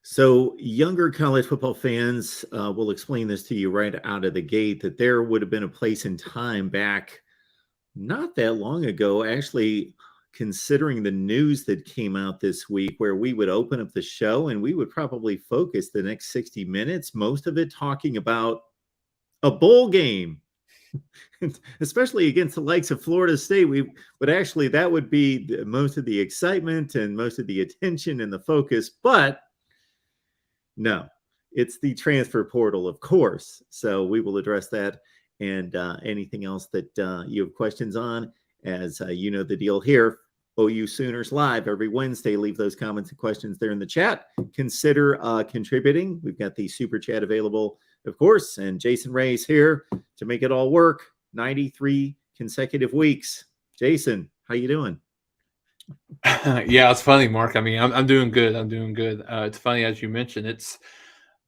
So, younger college football fans will explain this to you right out of the gate that there would have been a place in time back not that long ago, actually, considering the news that came out this week, where we would open up the show and we would probably focus the next 60 minutes, most of it talking about a bowl game, especially against the likes of Florida State. We would actually, that would be most of the excitement and most of the attention and the focus. But no, it's the transfer portal, of course. So we will address that and anything else that you have questions on. As you know, the deal here. OU Sooners Live every Wednesday. Leave those comments and questions there in the chat. Consider contributing. We've got the super chat available, of course. And Jason Ray's here to make it all work. 93 consecutive weeks. Jason, how you doing? Yeah, it's funny, Mark. I mean, I'm doing good. I'm doing good. It's funny, as you mentioned, it's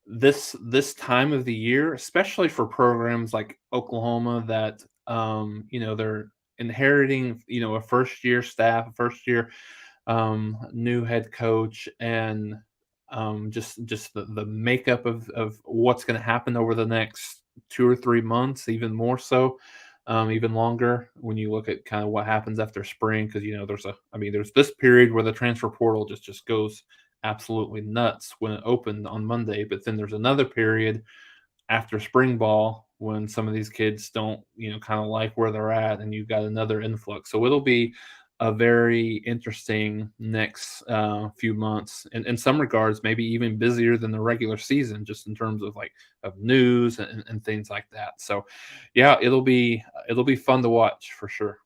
this time of the year, especially for programs like Oklahoma that they're inheriting a first year staff, a first year new head coach, and just the makeup of what's going to happen over the next 2 or 3 months, even more so, even longer when you look at kind of what happens after spring. Because there's this period where the transfer portal just goes absolutely nuts when it opened on Monday, but then there's another period after spring ball when some of these kids don't kind of like where they're at, and you've got another influx. So it'll be a very interesting next few months, and in some regards maybe even busier than the regular season, just in terms of of news and things like that. So yeah, it'll be fun to watch for sure.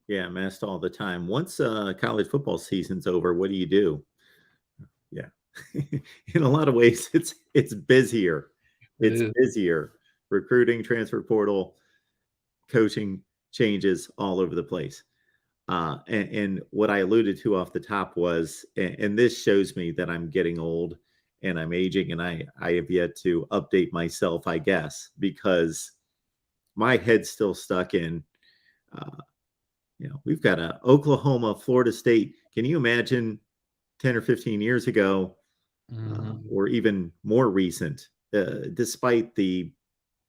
Yeah, masked all the time. Once college football season's over, what do you do? Yeah. In a lot of ways, it's busier. It It's is. busier. Recruiting, transfer portal, coaching changes all over the place. And what I alluded to off the top was, and this shows me that I'm getting old and I'm aging, and I have yet to update myself, I guess, because my head's still stuck in, uh, we've got a Oklahoma, Florida State. Can you imagine 10 or 15 years ago, Mhm. or even more recent, despite the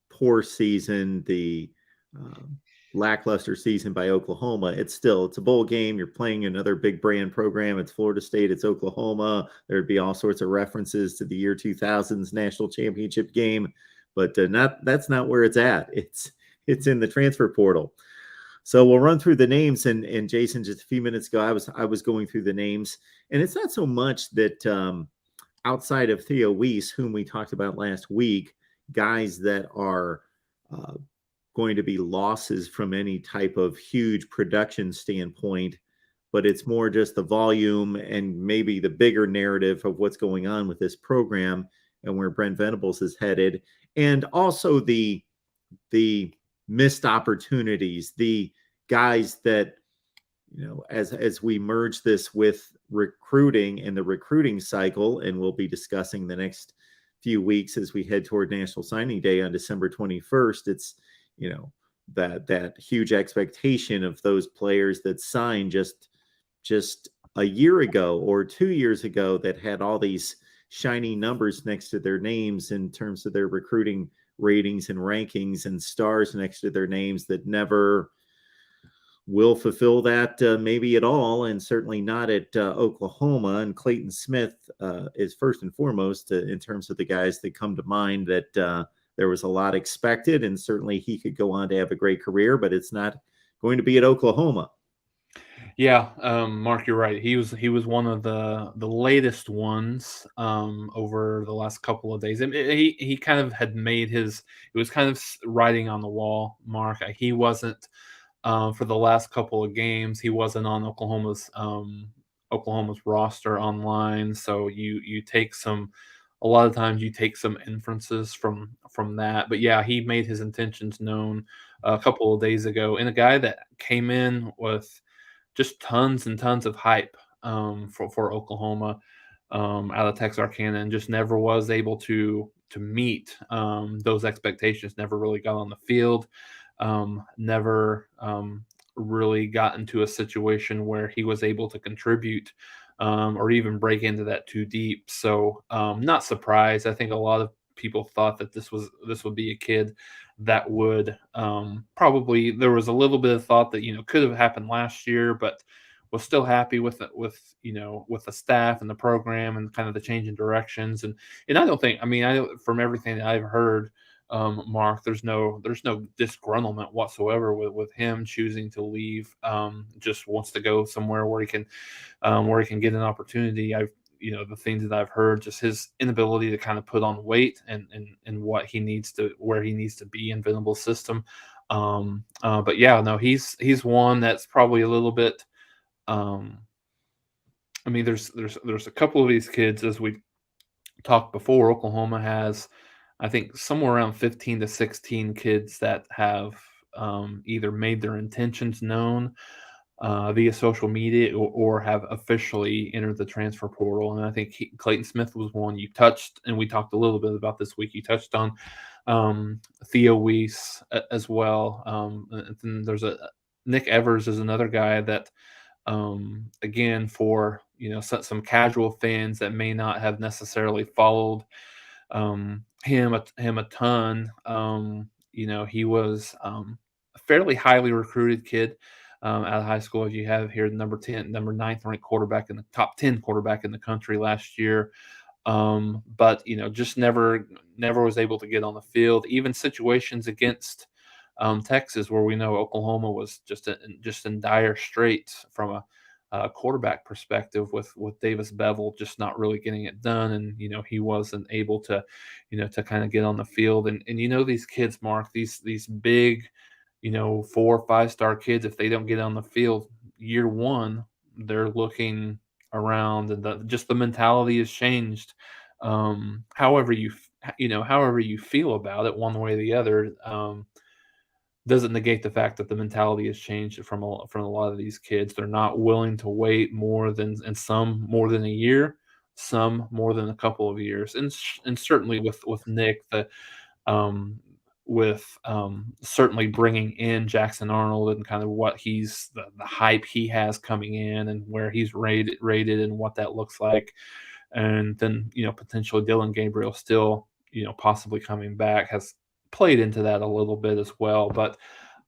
poor season, the um, lackluster season by Oklahoma, it's a bowl game. You're playing another big brand program. It's Florida State. It's Oklahoma. There'd be all sorts of references to the year 2000's national championship game, but that's not where it's at. It's in the transfer portal. So we'll run through the names, and Jason, just a few minutes ago, I was going through the names, and it's not so much that outside of Theo Weiss, whom we talked about last week, guys that are uh, going to be losses from any type of huge production standpoint, but it's more just the volume and maybe the bigger narrative of what's going on with this program and where Brent Venables is headed, and also the missed opportunities, the guys that, as we merge this with recruiting and the recruiting cycle, and we'll be discussing the next few weeks as we head toward National Signing Day on December 21st. It's, that huge expectation of those players that signed just a year ago or 2 years ago that had all these shiny numbers next to their names in terms of their recruiting ratings and rankings and stars next to their names that never will fulfill that, maybe at all, and certainly not at Oklahoma. And Clayton Smith is first and foremost, in terms of the guys that come to mind, that there was a lot expected, and certainly he could go on to have a great career, but it's not going to be at Oklahoma. Yeah, Mark, you're right. He was one of the latest ones over the last couple of days. He kind of had made his. It was kind of writing on the wall, Mark. He wasn't for the last couple of games. He wasn't on Oklahoma's roster online. So you take some. A lot of times you take some inferences from that. But yeah, he made his intentions known a couple of days ago, and a guy that came in with just tons and tons of hype for Oklahoma out of Texarkana, and just never was able to meet those expectations. Never really got on the field. Never really got into a situation where he was able to contribute or even break into that too deep. So not surprised. I think a lot of people thought that this would be a kid that would probably, there was a little bit of thought that could have happened last year, but was still happy with it, with the staff and the program and kind of the change in directions. And I don't think, I mean, from everything that I've heard, Mark, there's no disgruntlement whatsoever with him choosing to leave. Just wants to go somewhere where he can get an opportunity. The things that I've heard, just his inability to kind of put on weight and what he needs to, where he needs to be in Venable's system. But yeah, no, he's one that's probably a little bit. Um, I mean, there's a couple of these kids, as we talked before. Oklahoma has, I think, somewhere around 15 to 16 kids that have either made their intentions known via social media, or have officially entered the transfer portal. And I think Clayton Smith was one you touched, and we talked a little bit about this week. You touched on Theo Weiss as well. And then there's Nick Evers is another guy that, again, for some casual fans that may not have necessarily followed him a ton. He was a fairly highly recruited kid out of high school. As you have here, number ninth ranked quarterback in the top 10 quarterback in the country last year. But just never was able to get on the field. Even situations against Texas, where we know Oklahoma was just in dire straits from a quarterback perspective, with Davis Bevel just not really getting it done, and he wasn't able to to kind of get on the field. And these kids, Mark, these big 4 or 5 star kids, if they don't get on the field year one, they're looking around, and just the mentality has changed. However however you feel about it, one way or the other, doesn't negate the fact that the mentality has changed from a lot of these kids. They're not willing to wait more than, and some more than a year, some more than a couple of years. And certainly with Nick, certainly bringing in Jackson Arnold, and kind of what the hype he has coming in, and where he's rated and what that looks like. And then potentially Dylan Gabriel still possibly coming back, has played into that a little bit as well. But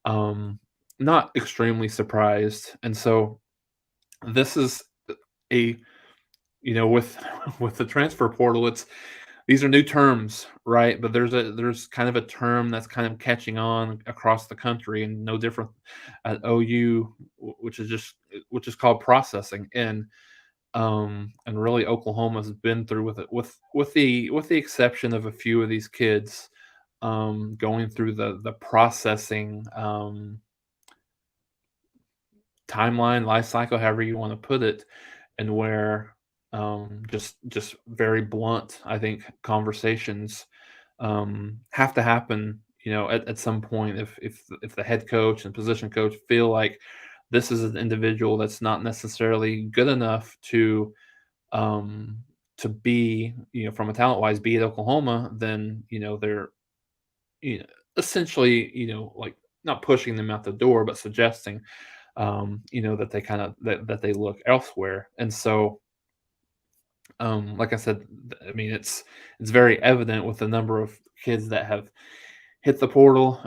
not extremely surprised. And so this is a with with the transfer portal, it's these are new terms, right? But there's kind of a term that's kind of catching on across the country, and no different at OU, which is called processing. And really Oklahoma's been through with it, with the exception of a few of these kids going through the processing timeline, life cycle, however you want to put it. And where just very blunt, I think, conversations have to happen at some point, if the head coach and position coach feel like this is an individual that's not necessarily good enough to be, from a talent wise, be at Oklahoma. Then they're you know essentially, like, not pushing them out the door, but suggesting that they that they look elsewhere. And so, like I said, I mean, it's very evident with the number of kids that have hit the portal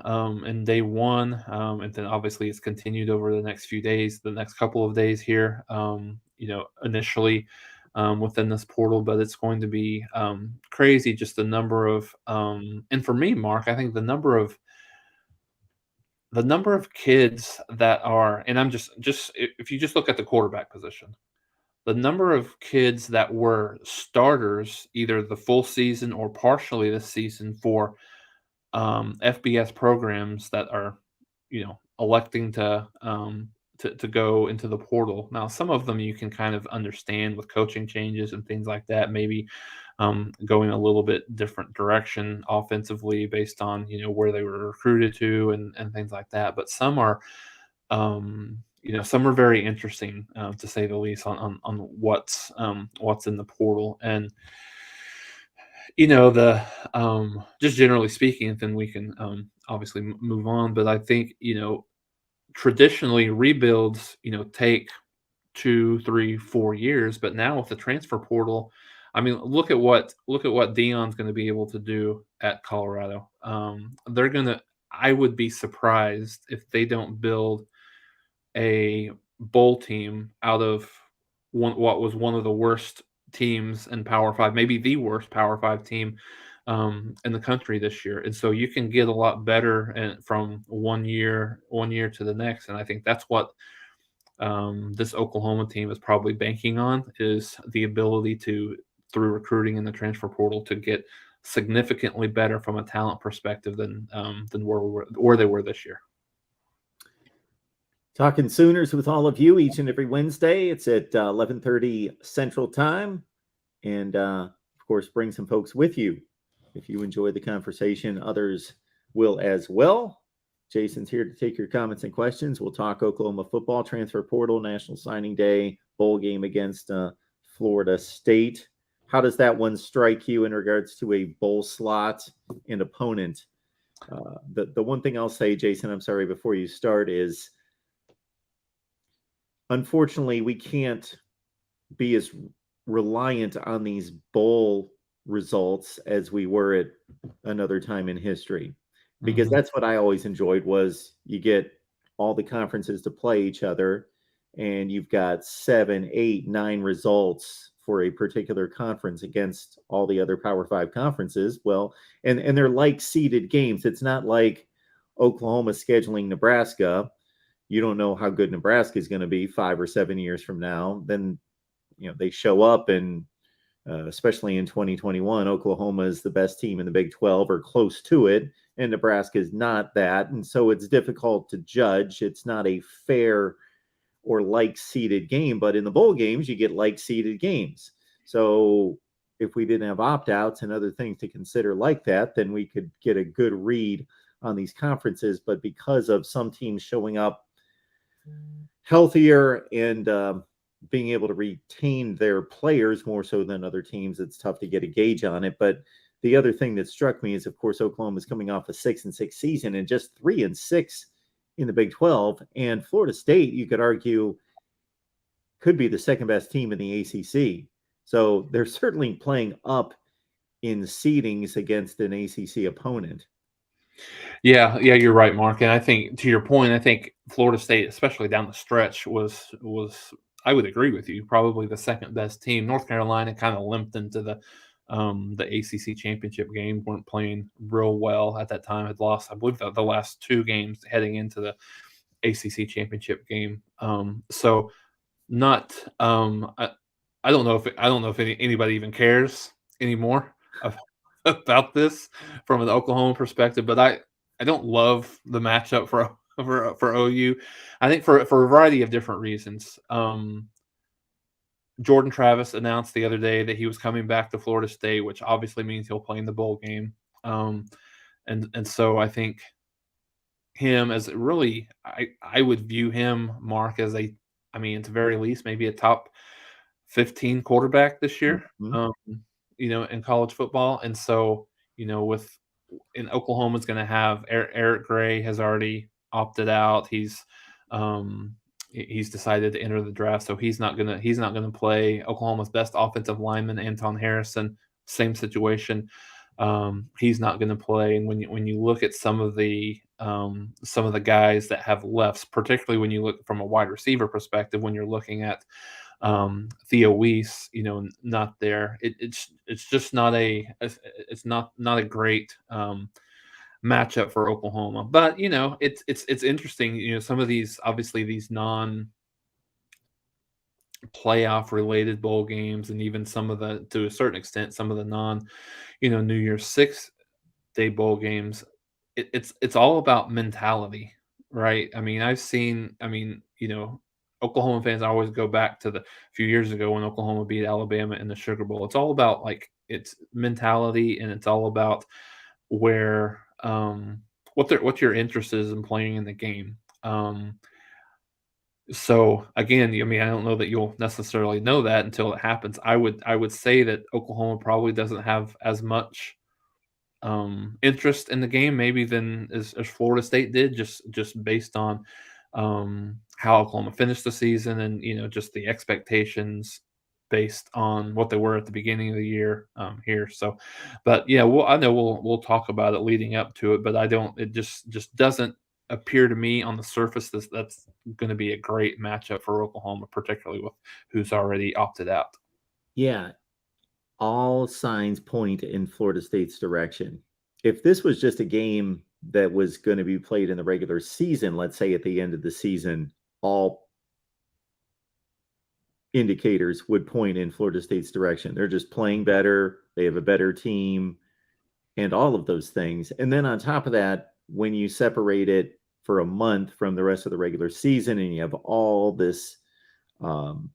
in day one, and then obviously it's continued over the next few days, the next couple of days here. Initially within this portal, but it's going to be crazy, just the number of and for me, Mark, I think the number of kids that are, and I'm just if you just look at the quarterback position, the number of kids that were starters either the full season or partially this season for FBS programs that are, electing to go into the portal. Now, some of them you can kind of understand with coaching changes and things like that, maybe going a little bit different direction offensively based on where they were recruited to, and things like that. But some are very interesting, to say the least, on what's in the portal. And the just generally speaking, then we can obviously move on. But I think traditionally rebuilds take 2, 3, 4 years. But now with the transfer portal, I mean, look at what Dion's going to be able to do at Colorado. They're gonna. I would be surprised if they don't build a bowl team out of what was one of the worst teams in Power Five, maybe the worst Power Five team in the country this year. And so you can get a lot better from one year to the next. And I think that's what this Oklahoma team is probably banking on, is the ability to, through recruiting in the transfer portal, to get significantly better from a talent perspective than where they were this year. Talking Sooners with all of you each and every Wednesday. It's at 11:30 Central Time. And, of course, bring some folks with you. If you enjoy the conversation, others will as well. Jason's here to take your comments and questions. We'll talk Oklahoma football, transfer portal, National Signing Day, bowl game against Florida State. How does that one strike you in regards to a bowl slot and opponent? The one thing I'll say, Jason, I'm sorry, before you start, is unfortunately we can't be as reliant on these bowl results as we were at another time in history, because that's what I always enjoyed, was you get all the conferences to play each other and you've got 7, 8, 9 results for a particular conference against all the other Power 5 conferences. Well, and they're like seeded games. It's not like Oklahoma scheduling Nebraska. You don't know how good Nebraska is going to be 5 or 7 years from now. Then they show up, and especially in 2021, Oklahoma is the best team in the Big 12 or close to it, and Nebraska is not that. And so it's difficult to judge. It's not a fair or like-seeded game, but in the bowl games, you get like-seeded games. So if we didn't have opt-outs and other things to consider like that, then we could get a good read on these conferences. But because of some teams showing up healthier and being able to retain their players more so than other teams, it's tough to get a gauge on it. But the other thing that struck me is, of course, Oklahoma is coming off a 6-6 season and just 3-6 in the Big 12. And Florida State, you could argue, could be the second best team in the ACC. So they're certainly playing up in seedings against an ACC opponent. Yeah, you're right, Mark. And I think, to your point, I think Florida State, especially down the stretch, was I would agree with you, probably the second best team. North Carolina kind of limped into the ACC championship game, weren't playing real well at that time. Had lost, I believe, the last 2 games heading into the ACC championship game. So not I don't know if anybody even cares anymore about this from an Oklahoma perspective, but I don't love the matchup for OU. I think for a variety of different reasons. Jordan Travis announced the other day that he was coming back to Florida State, which obviously means he'll play in the bowl game. And so I think him as really, I would view him, Mark, as at the very least, maybe a top 15 quarterback this year, in college football. And so, in Oklahoma's going to have Eric Gray has already opted out. He's decided to enter the draft, so he's not gonna play. Oklahoma's best offensive lineman, Anton Harrison, same situation. He's not going to play. And when you look at some of the guys that have left, particularly when you look from a wide receiver perspective, when you're looking at Theo Weiss, not there. It's just not a great matchup for Oklahoma. But it's interesting. Some of these, obviously, these non-playoff related bowl games, and even some of the, to a certain extent, some of the New Year's 6-day bowl games. It's all about mentality, right? Oklahoma fans always go back to the few years ago when Oklahoma beat Alabama in the Sugar Bowl. It's all about it's mentality, and it's all about where what your interest is in playing in the game. So again, I don't know that you'll necessarily know that until it happens. I would say that Oklahoma probably doesn't have as much interest in the game maybe than as Florida State did, just based on how Oklahoma finished the season, and just the expectations based on what they were at the beginning of the year here. So, but yeah, I know we'll talk about it leading up to it, but I don't. It just doesn't appear to me on the surface that's going to be a great matchup for Oklahoma, particularly with who's already opted out. Yeah, all signs point in Florida State's direction. If this was just a game that was going to be played in the regular season, let's say at the end of the season, all indicators would point in Florida State's direction. They're just playing better, they have a better team, and all of those things. And then on top of that, when you separate it for a month from the rest of the regular season and you have all this um,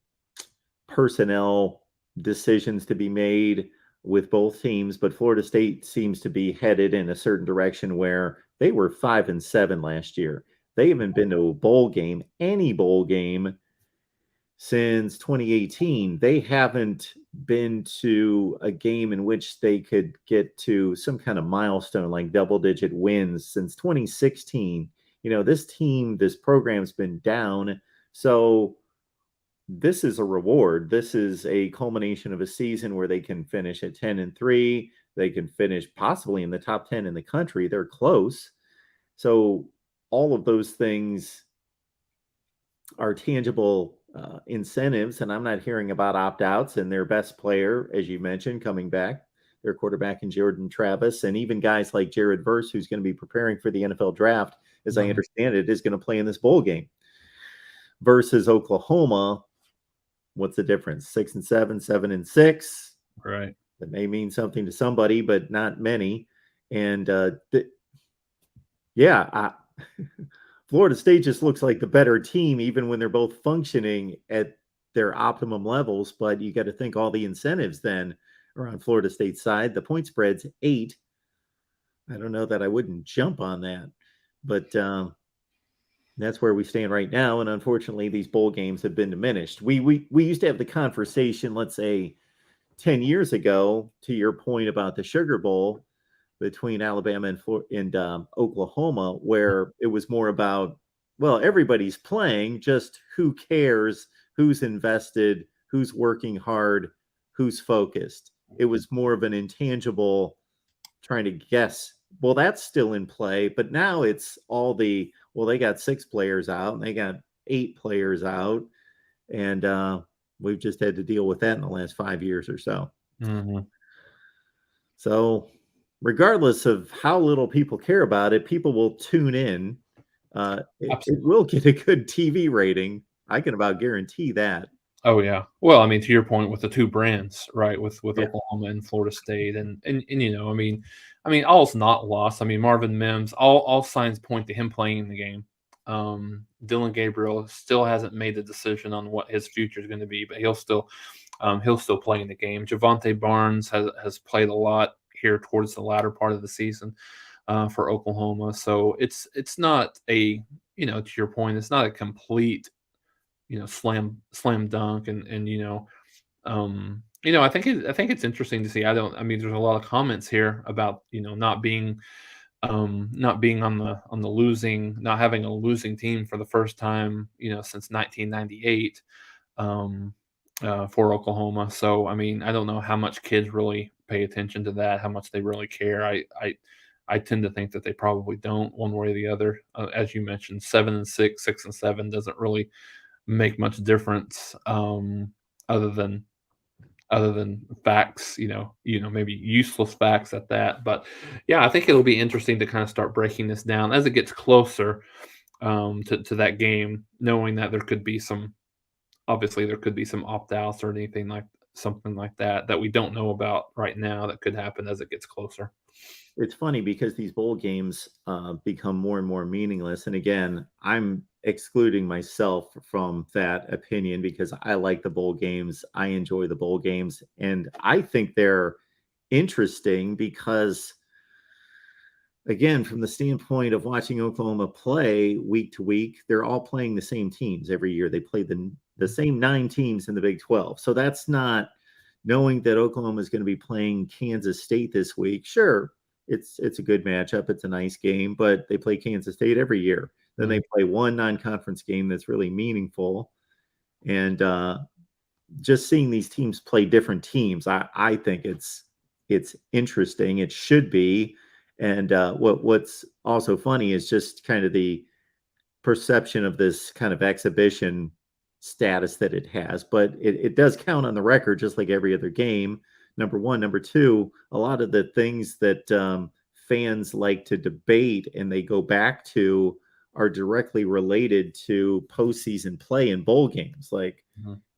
personnel decisions to be made with both teams, but Florida State seems to be headed in a certain direction where they were 5-7 last year. They haven't been to a bowl game, any bowl game, since 2018. They haven't been to a game in which they could get to some kind of milestone like double digit wins since 2016. This program's been down. So this is a reward. This is a culmination of a season where they can finish at 10-3. They can finish possibly in the top 10 in the country. They're close. So all of those things are tangible incentives, and I'm not hearing about opt-outs and their best player, as you mentioned, coming back, their quarterback in Jordan Travis, and even guys like Jared Verse, who's going to be preparing for the NFL draft, as I understand it, is going to play in this bowl game. Versus Oklahoma, what's the difference? 6-7, 7-6. Right. That may mean something to somebody, but not many. And Florida State just looks like the better team, even when they're both functioning at their optimum levels. But you got to think all the incentives then are on Florida State's side. The point spread's 8. I don't know that I wouldn't jump on that, but that's where we stand right now. And unfortunately, these bowl games have been diminished. We used to have the conversation, let's say 10 years ago, to your point about the Sugar Bowl between Alabama and Oklahoma, where it was more about, well, everybody's playing, just who cares, who's invested, who's working hard, who's focused. It was more of an intangible trying to guess. Well, that's still in play, but now it's all they got 6 players out and they got 8 players out. And we've just had to deal with that in the last 5 years or so. Mm-hmm. So regardless of how little people care about it, people will tune in. It will get a good TV rating. I can about guarantee that. Oh yeah. Well, I mean, to your point with the 2 brands, right? With Yeah. Oklahoma and Florida State, and all's not lost. I mean, Marvin Mims, all signs point to him playing in the game. Dylan Gabriel still hasn't made the decision on what his future is going to be, but he'll still play in the game. Javante Barnes has played a lot here towards the latter part of the season for Oklahoma, so it's not a to your point, it's not a complete slam dunk, and I think it's interesting to see. I mean, there's a lot of comments here about not being on the losing, not having a losing team for the first time since 1998 for Oklahoma. So I mean, I don't know how much kids really pay attention to that, how much they really care. I tend to think that they probably don't, one way or the other. As you mentioned, 7-6, 6-7 doesn't really make much difference, other than facts, maybe useless facts at that. But yeah, I think it'll be interesting to kind of start breaking this down as it gets closer to that game, knowing that there could be some opt outs or anything like something like that we don't know about right now that could happen as it gets closer. It's funny because these bowl games become more and more meaningless. And again, I'm excluding myself from that opinion because I like the bowl games. I enjoy the bowl games. And I think they're interesting because, again, from the standpoint of watching Oklahoma play week to week, they're all playing the same teams every year. They play the same 9 teams in the Big 12. So that's not knowing that Oklahoma is going to be playing Kansas State this week. Sure, it's a good matchup. It's a nice game, but they play Kansas State every year. Then they play one non-conference game that's really meaningful. And just seeing these teams play different teams, I think it's interesting. It should be. And what's also funny is just kind of the perception of this kind of exhibition status that it has, but it does count on the record just like every other game. Number one. Number two, a lot of the things that fans like to debate and they go back to are directly related to postseason play in bowl games. Like,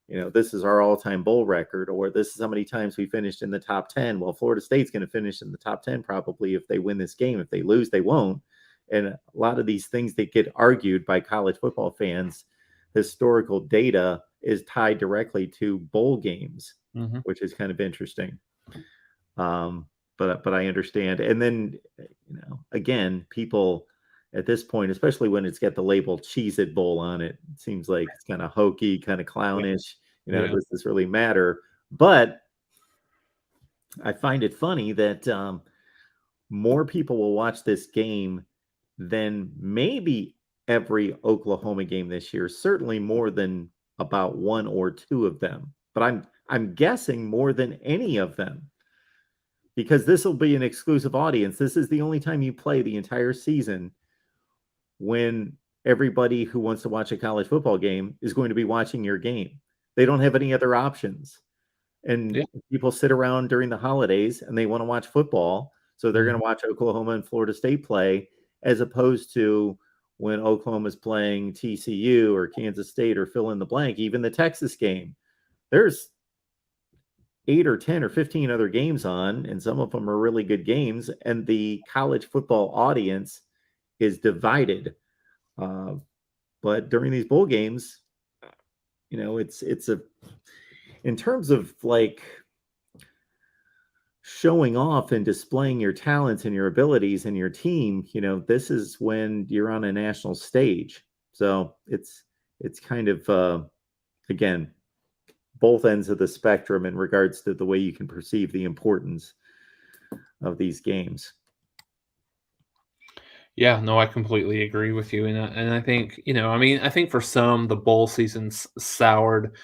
this is our all-time bowl record, or this is how many times we finished in the top 10. Well, Florida State's going to finish in the top 10 probably if they win this game. If they lose, they won't. And a lot of these things that get argued by college football fans, historical data is tied directly to bowl games, which is kind of interesting. But I understand. And then, again, people at this point, especially when it's got the label Cheez-It Bowl on it, it seems like it's kind of hokey, kind of clownish. Does this really matter? But I find it funny that more people will watch this game than maybe every Oklahoma game this year. Certainly more than about one or two of them. But I'm guessing more than any of them, because this will be an exclusive audience. This is the only time you play the entire season when everybody who wants to watch a college football game is going to be watching your game. They don't have any other options. And people sit around during the holidays and they want to watch football. So they're going to watch Oklahoma and Florida State play, as opposed to when Oklahoma's playing TCU or Kansas State or fill in the blank, even the Texas game. There's 8 or 10 or 15 other games on, and some of them are really good games. And the college football audience is divided. But during these bowl games, it's in terms of like showing off and displaying your talents and your abilities and your team, this is when you're on a national stage. So it's kind of, again, both ends of the spectrum in regards to the way you can perceive the importance of these games. Yeah, no, I completely agree with you. And I think, I think for some, the bowl season's soured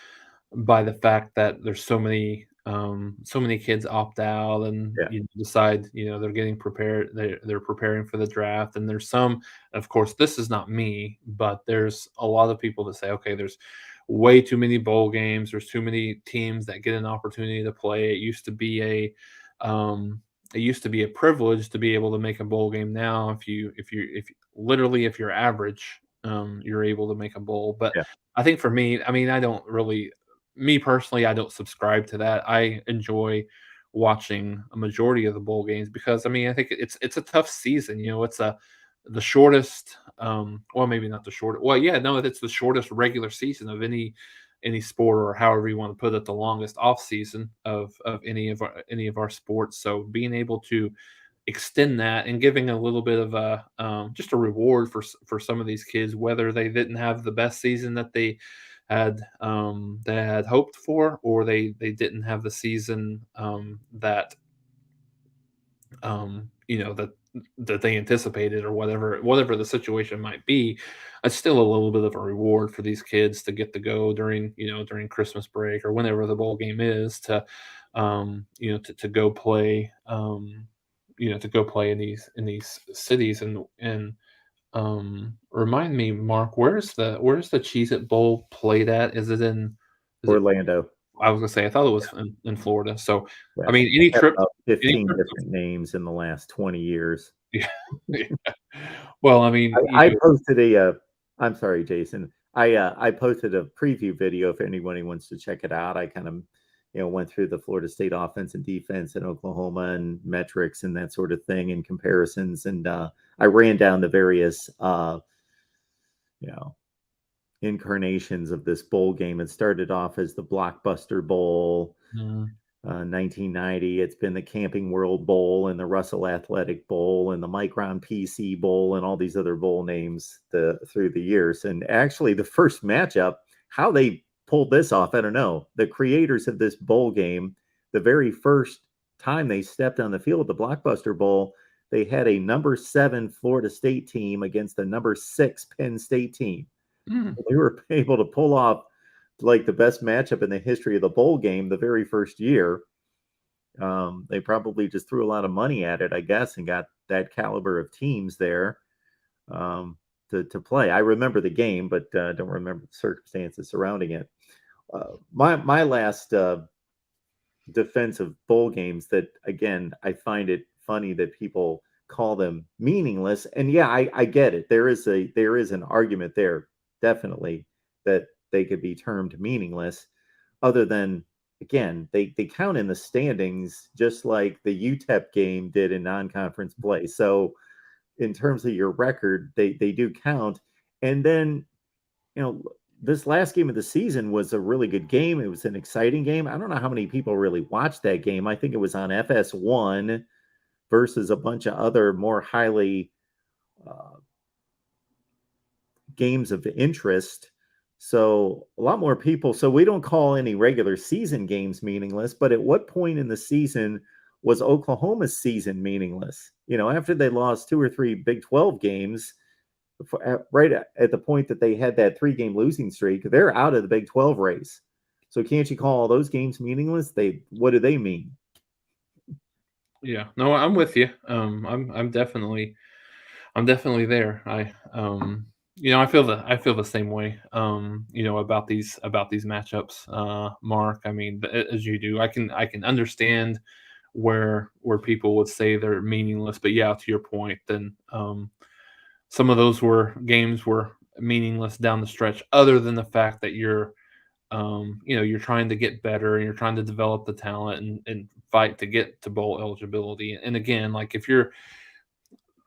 by the fact that there's so many kids opt out and decide, they're getting prepared, they're preparing for the draft. And there's some, of course, this is not me, but there's a lot of people that say, okay, there's way too many bowl games, there's too many teams that get an opportunity to play. It used to be a privilege to be able to make a bowl game. Now if you're average, you're able to make a bowl. But I think for me, I don't really, me personally, I don't subscribe to that. I enjoy watching a majority of the bowl games because I think it's a tough season. It's the shortest, well, maybe not the shortest. Well, yeah, no, it's the shortest regular season of any sport, or however you want to put it, the longest off season of any of our sports. So being able to extend that and giving a little bit of a just a reward for some of these kids, whether they didn't have the best season that they had hoped for, or they didn't have the season that that they anticipated, or whatever the situation might be. It's still a little bit of a reward for these kids to get to go during Christmas break or whenever the bowl game is, to to go play, to go play in these cities. And remind me, Mark, where's the Cheez-It Bowl played at? Is it Orlando? I was gonna say, I thought it was in Florida. So Yeah. any trip, 15 different names in the last 20 years. yeah. Well, I posted I'm sorry, Jason. I posted a preview video if anybody wants to check it out. I kind of, went through the Florida State offense and defense in Oklahoma and metrics and that sort of thing and comparisons. And I ran down the various, incarnations of this bowl game. It started off as the Blockbuster Bowl, 1990. It's been the Camping World Bowl and the Russell Athletic Bowl and the Micron PC Bowl and all these other bowl names through the years. And actually, the first matchup, how they pulled this off, I don't know. The creators of this bowl game, the very first time they stepped on the field at the Blockbuster Bowl, they had a number 7 Florida State team against a number 6 Penn State team. Mm. They were able to pull off like the best matchup in the history of the bowl game the very first year. They probably just threw a lot of money at it, I guess, and got that caliber of teams there to play. I remember the game, but don't remember the circumstances surrounding it. My last defensive bowl games that, again, I find it funny that people call them meaningless. And yeah, I get it. There is an argument there, definitely, that they could be termed meaningless, other than, again, they count in the standings just like the UTEP game did in non-conference play. So in terms of your record, they do count. And then, this last game of the season was a really good game. It was an exciting game. I don't know how many people really watched that game. I think it was on FS1 versus a bunch of other more highly games of interest. So a lot more people. So we don't call any regular season games meaningless, but at what point in the season was Oklahoma's season meaningless? After they lost 2 or 3 Big 12 games, right at the point that they had that 3-game losing streak, they're out of the Big 12 race. So can't you call all those games meaningless? What do they mean? Yeah, no, I'm with you. I'm definitely there. I feel the same way. About these matchups, Mark. I mean, as you do, I can understand where people would say they're meaningless, but yeah, to your point, then some of those games were meaningless down the stretch. Other than the fact that you're trying to get better and you're trying to develop the talent and fight to get to bowl eligibility. And again, like if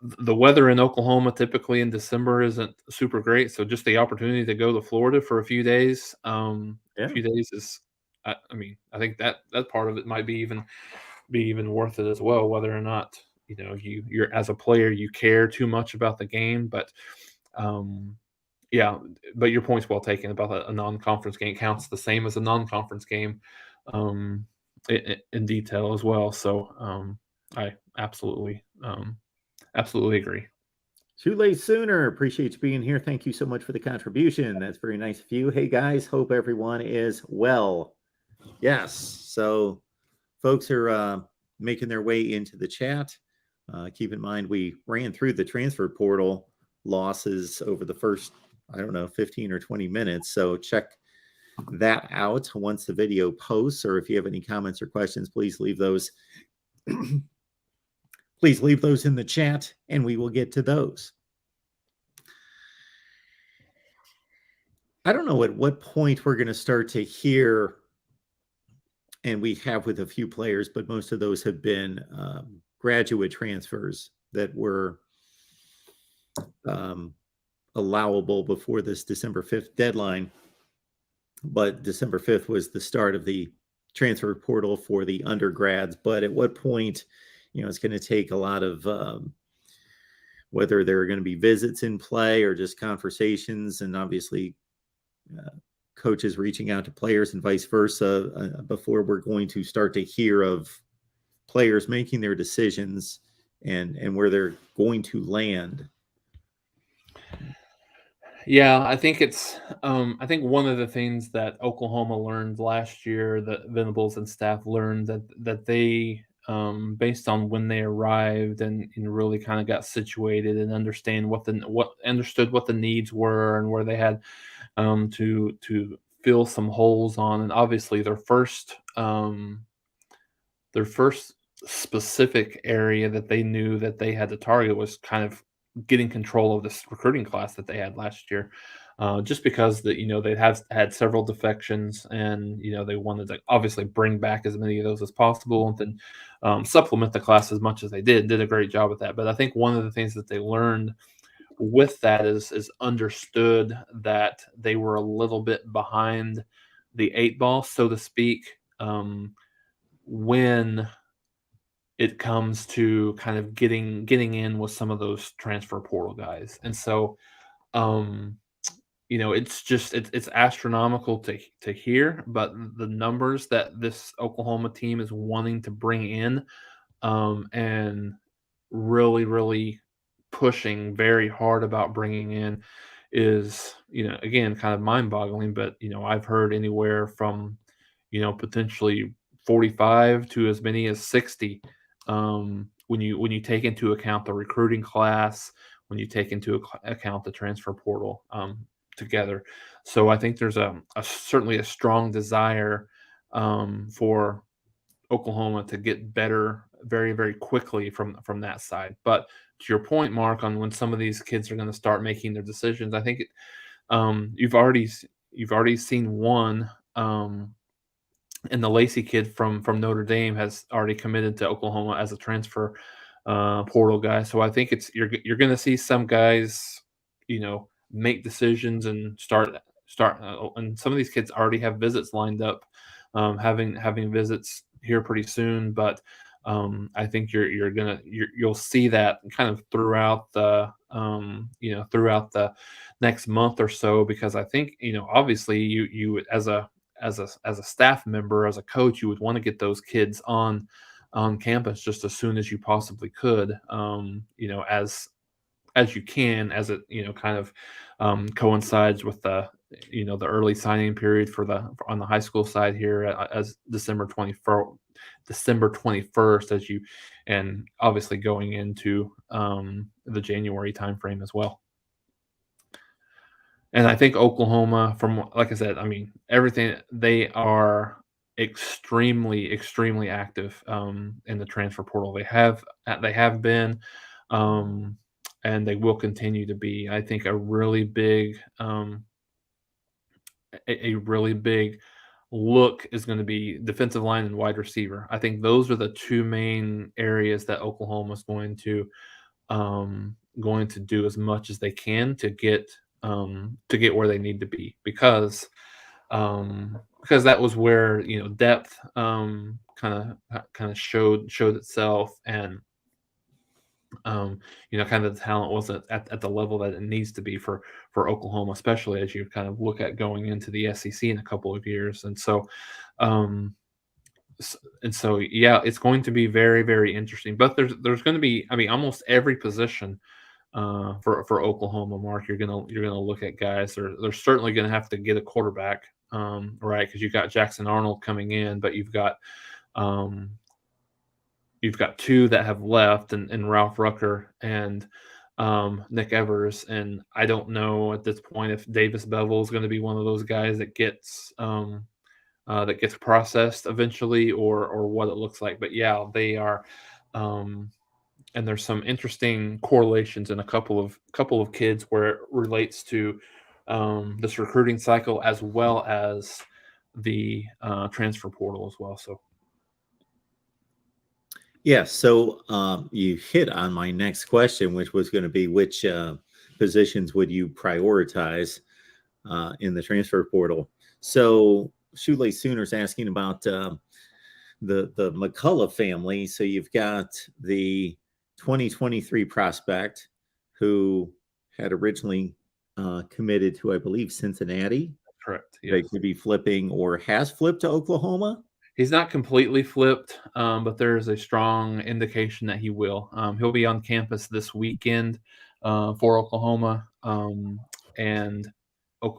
the weather in Oklahoma typically in December isn't super great, so just the opportunity to go to Florida for a few days, Yeah. is, I mean, I think that part of it might be even worth it as well, whether or not you're as a player you care too much about the game, but yeah, but your point's well taken about a non-conference game counts the same as a non-conference game, in detail as well. So I absolutely agree. Too late sooner. Appreciate you being here. Thank you so much for the contribution. That's very nice of you. Hey guys, hope everyone is well. Yes. So folks are making their way into the chat. Keep in mind, we ran through the transfer portal losses over the first, 15 or 20 minutes. So check that out once the video posts, or if you have any comments or questions, please leave those. Please leave those in the chat and we will get to those. I don't know at what point we're going to start to hear, and we have with a few players, but most of those have been graduate transfers that were allowable before this December 5th deadline. But December 5th was the start of the transfer portal for the undergrads. But at what point, it's going to take a lot of whether there are going to be visits in play or just conversations, and obviously coaches reaching out to players and vice versa before we're going to start to hear of players making their decisions and where they're going to land. Yeah, I think I think one of the things that Oklahoma learned last year, that Venables and staff learned, that they, based on when they arrived and really kind of got situated and understood what the needs were and where they had to fill some holes on. And obviously their first specific area that they knew that they had to target was kind of getting control of this recruiting class that they had last year. Just because they had several defections, and they wanted to obviously bring back as many of those as possible, and then supplement the class as much as they did a great job with that. But I think one of the things that they learned with that is understood that they were a little bit behind the 8 ball, so to speak, when it comes to kind of getting in with some of those transfer portal guys. And so it's astronomical to hear, but the numbers that this Oklahoma team is wanting to bring in, and really pushing very hard about bringing in is, again, kind of mind-boggling, but, I've heard anywhere from, potentially 45 to as many as 60, when you take into account the recruiting class, when you take into account the transfer portal, together. So I think there's a certainly a strong desire, for Oklahoma to get better very quickly from that side. But to your point, Mark, on when some of these kids are going to start making their decisions, I think you've already seen one, and the Lacey kid from Notre Dame has already committed to Oklahoma as a transfer portal guy. So I think you're going to see some guys, make decisions and start. And some of these kids already have visits lined up, having visits here pretty soon. But I think you'll see that kind of throughout the next month or so, because I think, obviously you as a staff member, as a coach, you would want to get those kids on campus just as soon as you possibly could, as you can, as it, kind of coincides with the early signing period on the high school side here, as December 21st, and obviously going into the January timeframe as well. And I think Oklahoma, from like I said, I mean, everything, they are extremely active in the transfer portal. They have been, um, and they will continue to be. I think a really big look is going to be defensive line and wide receiver. I think those are the two main areas that Oklahoma is going to do as much as they can to get where they need to be, because that was where, depth kind of showed itself, and kind of the talent wasn't at the level that it needs to be for Oklahoma, especially as you kind of look at going into the SEC in a couple of years. Um and so yeah, it's going to be very interesting. But there's going to be, I mean, almost every position for Oklahoma, Mark. You're gonna look at guys. They're certainly gonna have to get a quarterback, right? Because you've got Jackson Arnold coming in, but um, you've got two that have left, and Ralph Rucker and Nick Evers. And I don't know at this point if Davis Bevel is going to be one of those guys that gets processed eventually, or what it looks like. But yeah, they are. And there's some interesting correlations in a couple of kids where it relates to this recruiting cycle, as well as the transfer portal as well. So Yeah, so you hit on my next question, which was going to be which positions would you prioritize in the transfer portal? So Shoelace Sooners asking about the McCullough family. So you've got the 2023 prospect who had originally committed to, I believe, Cincinnati. correct. They Yes. could be flipping or has flipped to Oklahoma. He's not completely flipped, but there is a strong indication that he will. He'll be on campus this weekend for Oklahoma, and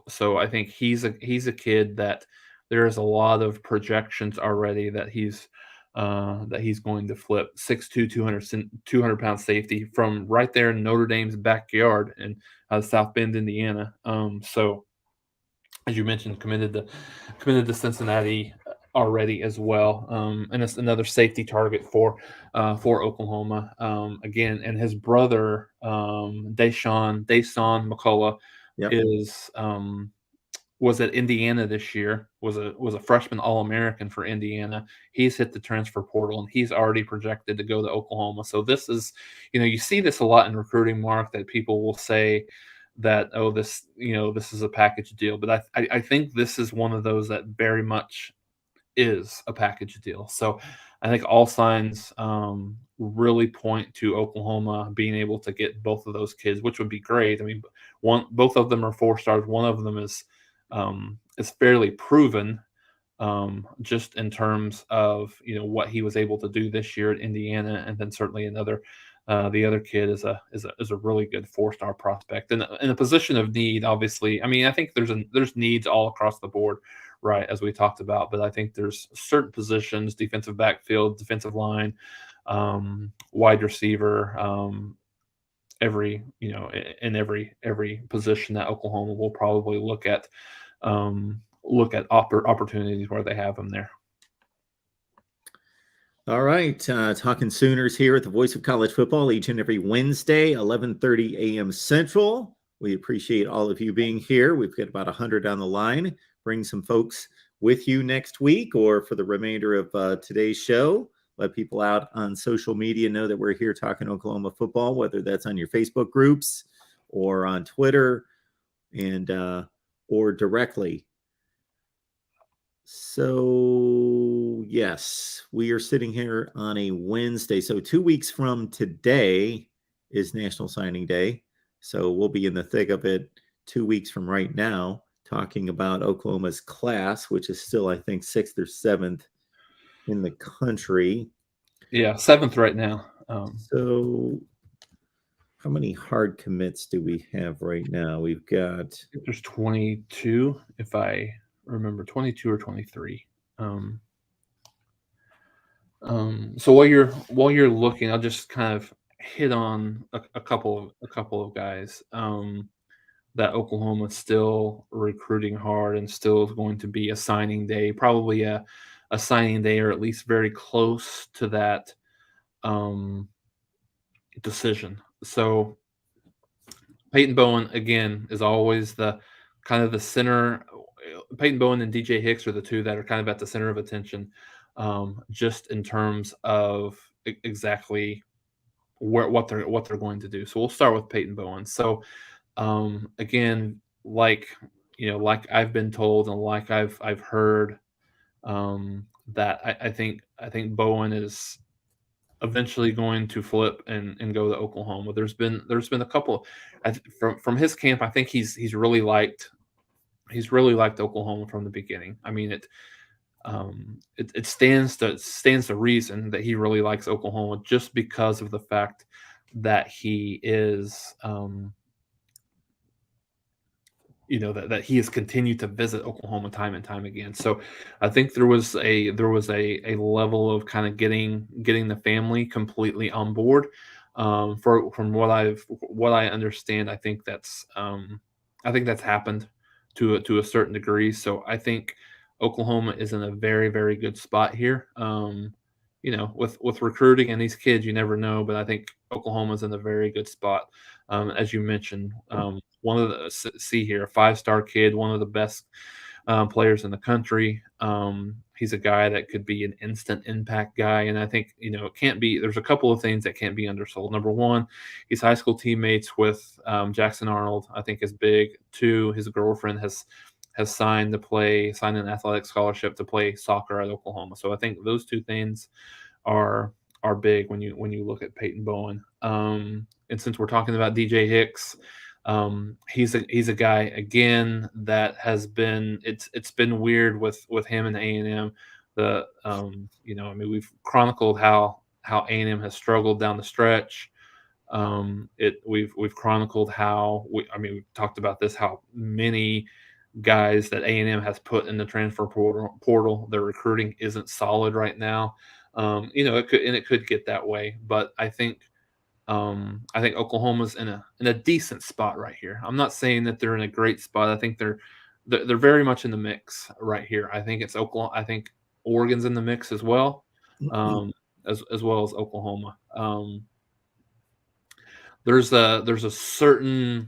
so I think he's a kid that there is a lot of projections already that he's going to flip. 6'2", 200 pound safety from right there in Notre Dame's backyard in South Bend, Indiana. So as you mentioned, committed to Cincinnati already as well, and it's another safety target for Oklahoma, again. And his brother, Dason McCullough, Yep. is was at Indiana this year. Was a freshman All-American for Indiana. He's hit the transfer portal, and he's already projected to go to Oklahoma. So this is, you see this a lot in recruiting, Mark, that people will say that, oh, this is a package deal. But I think this is one of those that very much is a package deal. So I think all signs really point to Oklahoma being able to get both of those kids, which would be great. I mean, both of them are 4 stars. One of them is fairly proven, just in terms of what he was able to do this year at Indiana, and then certainly another The other kid is a really good 4-star prospect, and in a position of need. Obviously, I mean, I think there's needs all across the board, right, as we talked about. But I think there's certain positions: defensive backfield, defensive line, wide receiver. Every in every position that Oklahoma will probably look at opportunities where they have them there. All right, talking Sooners here at the Voice of College Football each and every Wednesday, 11:30 a.m. Central. We appreciate all of you being here. We've got about 100 on the line. Bring some folks with you next week or for the remainder of today's show. Let people out on social media know that we're here talking Oklahoma football, whether that's on your Facebook groups or on Twitter and or directly. So, yes, we are sitting here on a Wednesday. So 2 weeks from today is National Signing Day. So we'll be in the thick of it 2 weeks from right now, talking about Oklahoma's class, which is still, I think, 6th or 7th in the country. Yeah, 7th right now. So how many hard commits do we have right now? We've got... I think there's 22, if I remember, 22 or 23. So while you're looking, I'll just kind of hit on a couple of guys that Oklahoma's still recruiting hard and still is going to be a signing day, probably a signing day, or at least very close to that decision. So Peyton Bowen, again, is always the kind of the center. Peyton Bowen and DJ Hicks are the two that are kind of at the center of attention, just in terms of exactly what they're going to do. So we'll start with Peyton Bowen. So again, like like I've been told and like I've heard, that I think Bowen is eventually going to flip and go to Oklahoma. There's been a couple from his camp. I think he's really liked Oklahoma from the beginning. I mean, it stands to reason that he really likes Oklahoma, just because of the fact that he is that he has continued to visit Oklahoma time and time again. So I think there was a level of kind of getting the family completely on board. From what I understand, I think that's happened to a certain degree. So I think Oklahoma is in a very, very good spot here. With recruiting and these kids, you never know, but I think Oklahoma's in a very good spot. As you mentioned, one of the see here, a 5-star kid, one of the best players in the country. He's a guy that could be an instant impact guy, and I think it can't be. There's a couple of things that can't be undersold. Number one, he's high school teammates with Jackson Arnold. I think is big. Two, his girlfriend has signed an athletic scholarship to play soccer at Oklahoma. So I think those two things are big when you look at Peyton Bowen. And since we're talking about DJ Hicks, he's a guy again that has been it's been weird with him and A&M. I mean, we've chronicled how A&M has struggled down the stretch. We've chronicled how we've talked about this, how many guys that A&M has put in the transfer portal. Their recruiting isn't solid right now. It could get that way, but I think Oklahoma's in a decent spot right here. I'm not saying that they're in a great spot. I think they're very much in the mix right here. I think it's Oklahoma. I think Oregon's in the mix as well, as well as Oklahoma. There's a certain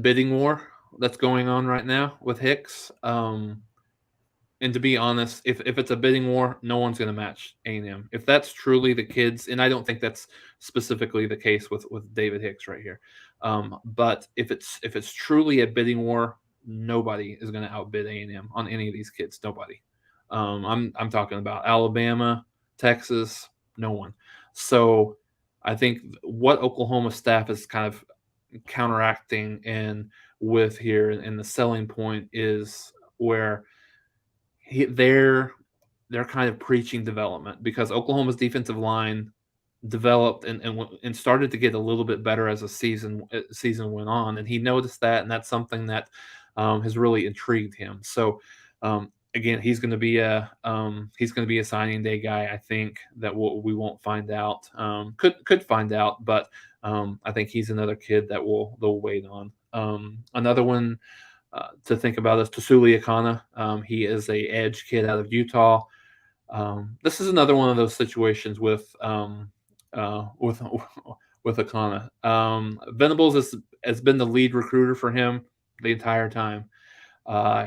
bidding war that's going on right now with Hicks. And to be honest, if it's a bidding war, no one's going to match A&M. If that's truly the kids, and I don't think that's specifically the case with David Hicks right here. But if it's truly a bidding war, nobody is going to outbid A&M on any of these kids. Nobody. I'm talking about Alabama, Texas, no one. So I think what Oklahoma staff is kind of counteracting and with here, and the selling point is where they're kind of preaching development, because Oklahoma's defensive line developed and started to get a little bit better as the season went on, and he noticed that, and that's something that has really intrigued him. So again, he's going to be a signing day guy. I think that we won't find out. Could find out, but I think he's another kid that they'll wait on. Another one to think about is Tasuli Akana. He is a edge kid out of Utah. This is another one of those situations with with with Akana. Venables has been the lead recruiter for him the entire time.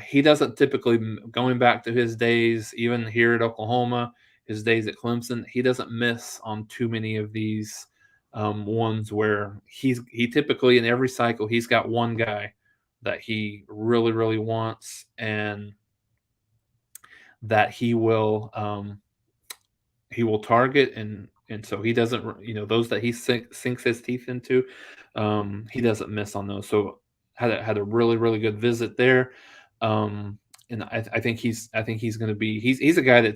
He doesn't typically, going back to his days, even here at Oklahoma, his days at Clemson, he doesn't miss on too many of these ones where he typically in every cycle he's got one guy that he really really wants and that he will target and so he doesn't those that he sinks his teeth into he doesn't miss on those. So had a really really good visit there. And I think he's going to be he's a guy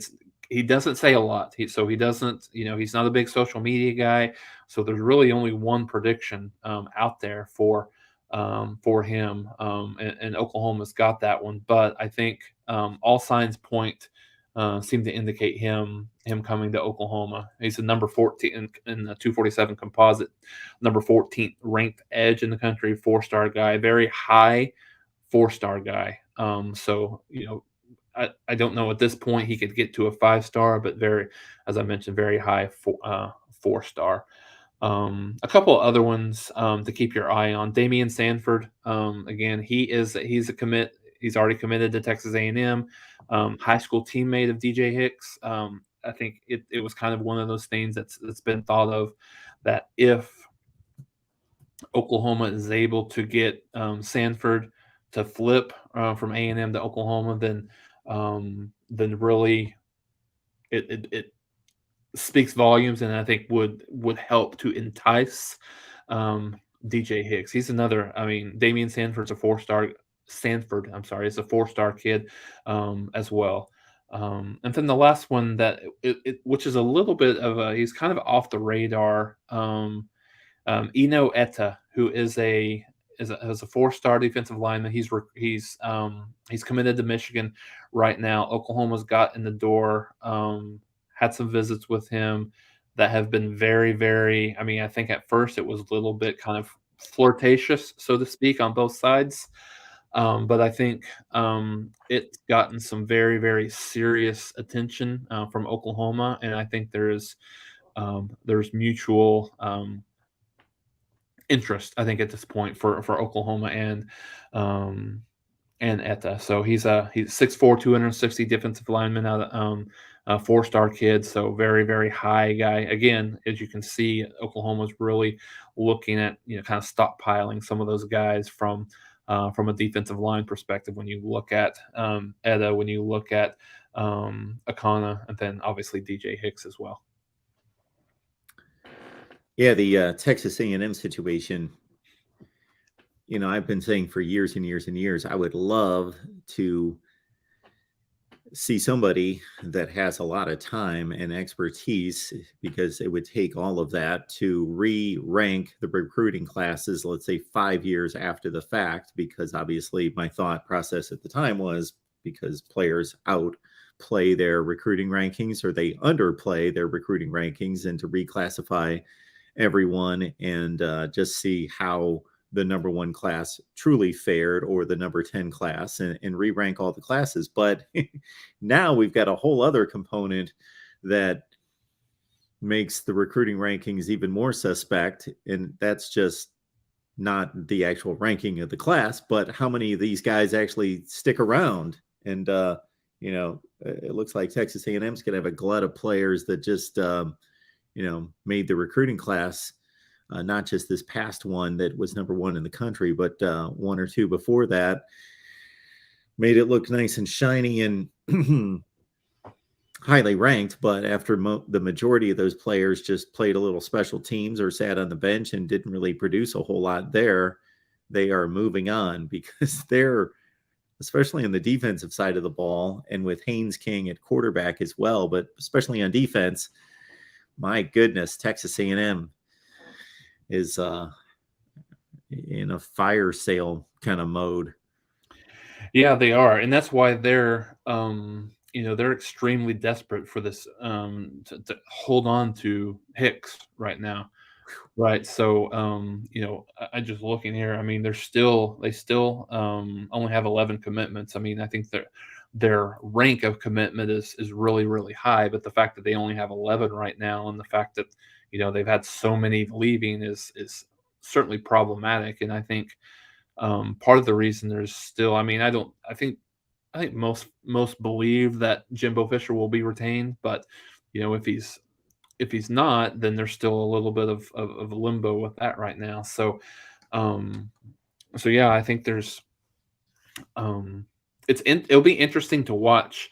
he doesn't say a lot. He doesn't, he's not a big social media guy. So there's really only one prediction out there for him. And Oklahoma's got that one. But I think all signs seem to indicate him coming to Oklahoma. He's a number 14 in the 247 composite, number 14th ranked edge in the country, 4-star guy, very high 4-star guy. So I don't know at this point he could get to a 5-star, but as I mentioned, very high 4-star. A couple of other ones to keep your eye on. Damian Sanford. Again, he's a commit. He's already committed to Texas A&M. High school teammate of DJ Hicks. I think it was kind of one of those things that's been thought of that if Oklahoma is able to get Sanford to flip from A&M to Oklahoma, then really it speaks volumes, and I think would help to entice DJ Hicks. He's another. I mean, Damian Sanford's a 4-star. Sanford, I'm sorry, is a 4-star kid as well. And then the last one which is a little bit of he's kind of off the radar. Eno Etta, who is a 4-star defensive lineman. He's committed to Michigan right now. Oklahoma's got in the door. Had some visits with him that have been very, very. I mean, I think at first it was a little bit kind of flirtatious, so to speak, on both sides. But I think it's gotten some very, very serious attention from Oklahoma, and I think there's mutual interest, I think, at this point for Oklahoma and Etta. So he's 6'4", 260 defensive lineman out of a 4-star kid. So very, very high guy. Again, as you can see, Oklahoma's really looking at, kind of stockpiling some of those guys from a defensive line perspective. When you look at Etta, when you look at Akana, and then obviously DJ Hicks as well. Yeah, the Texas A&M situation, I've been saying for years and years and years, I would love to see somebody that has a lot of time and expertise, because it would take all of that to re-rank the recruiting classes, let's say 5 years after the fact, because obviously my thought process at the time was because players outplay their recruiting rankings or they underplay their recruiting rankings, and to reclassify everyone and just see how the number 1 class truly fared, or the number 10 class, and re-rank all the classes. But now we've got a whole other component that makes the recruiting rankings even more suspect. And that's just not the actual ranking of the class, but how many of these guys actually stick around. And, it looks like Texas A&M's going to have a glut of players that just, made the recruiting class. Not just this past one that was number 1 in the country, but 1 or 2 before that, made it look nice and shiny and highly ranked. But after the majority of those players just played a little special teams or sat on the bench and didn't really produce a whole lot there, they are moving on, because they're, especially on the defensive side of the ball, and with Haynes King at quarterback as well, but especially on defense, my goodness, Texas A&M is in a fire sale kind of mode. Yeah, they are, and that's why they're they're extremely desperate for this to hold on to Hicks right now. Right. So, I just looking here. I mean, they still only have 11 commitments. I mean, I think their rank of commitment is really really high, but the fact that they only have 11 right now, and the fact that they've had so many leaving is certainly problematic. And I think part of the reason there's still, I mean, I think most believe that Jimbo Fisher will be retained, but if he's not, then there's still a little bit of limbo with that right now. So, um, yeah, I think there's it'll be interesting to watch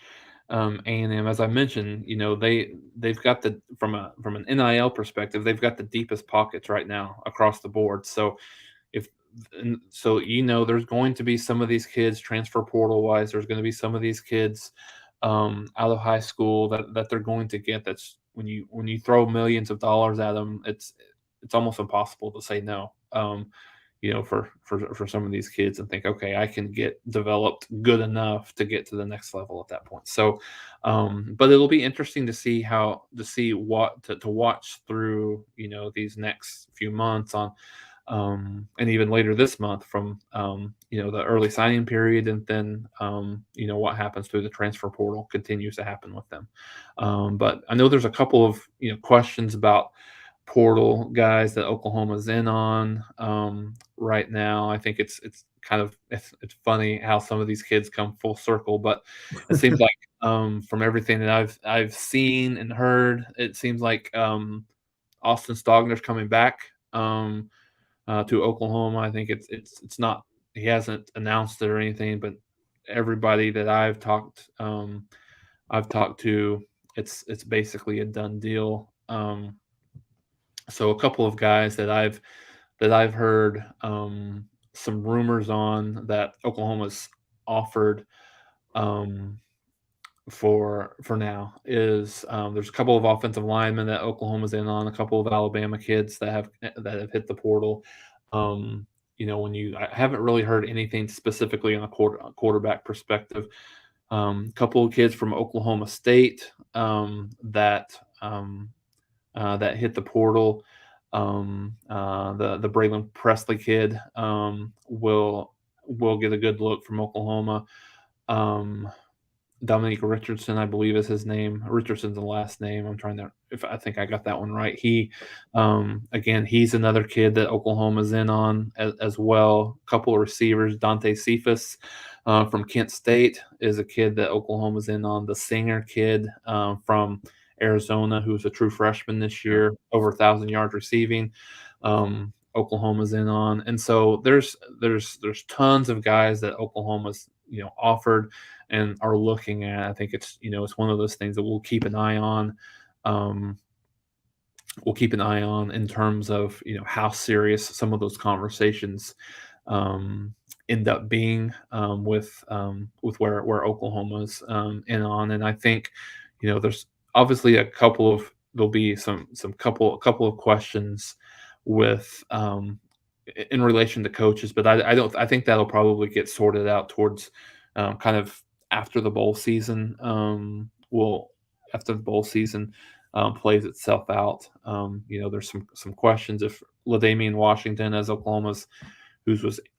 A&M. As I mentioned, they've got the from an NIL perspective, they've got the deepest pockets right now across the board. So if and so there's going to be some of these kids transfer portal wise. There's going to be some of these kids out of high school that they're going to get. That's when you throw millions of dollars at them, it's almost impossible to say no. For some of these kids and think, okay, I can get developed good enough to get to the next level at that point. So, but it'll be interesting to see what to watch through these next few months on and even later this month from the early signing period, and then what happens through the transfer portal continues to happen with them. But I know there's a couple of questions about portal guys that Oklahoma's in on right now. I think it's kind of it's funny how some of these kids come full circle, but it seems like from everything that I've seen and heard, it seems like Austin Stogner's coming back. To Oklahoma. I think it's not, he hasn't announced it or anything, but everybody that I've talked to, it's basically a done deal. So a couple of guys that I've heard some rumors on that Oklahoma's offered um, for now is there's a couple of offensive linemen that Oklahoma's in on, a couple of Alabama kids that have hit the portal. I haven't really heard anything specifically on a quarterback perspective. A couple of kids from Oklahoma State that hit the portal. The Braylon Presley kid will get a good look from Oklahoma. Um, Dominique Richardson, I believe is his name. Richardson's the last name. I'm trying to, if I think I got that one right. Again, he's another kid that Oklahoma's in on as well. A couple of receivers. Dante Cephas from Kent State is a kid that Oklahoma's in on. The Singer kid from Arizona, who's a true freshman this year, over 1,000 yards receiving. Oklahoma's in on, and so there's tons of guys that Oklahoma's offered and are looking at. I think it's one of those things that we'll keep an eye on. We'll keep an eye on in terms of how serious some of those conversations end up being with where Oklahoma's in on. And I think there's obviously there'll be some couple of questions with in relation to coaches, but I think that'll probably get sorted out towards kind of after the bowl season. After the bowl season plays itself out. There's some questions if LaDamian Washington, as was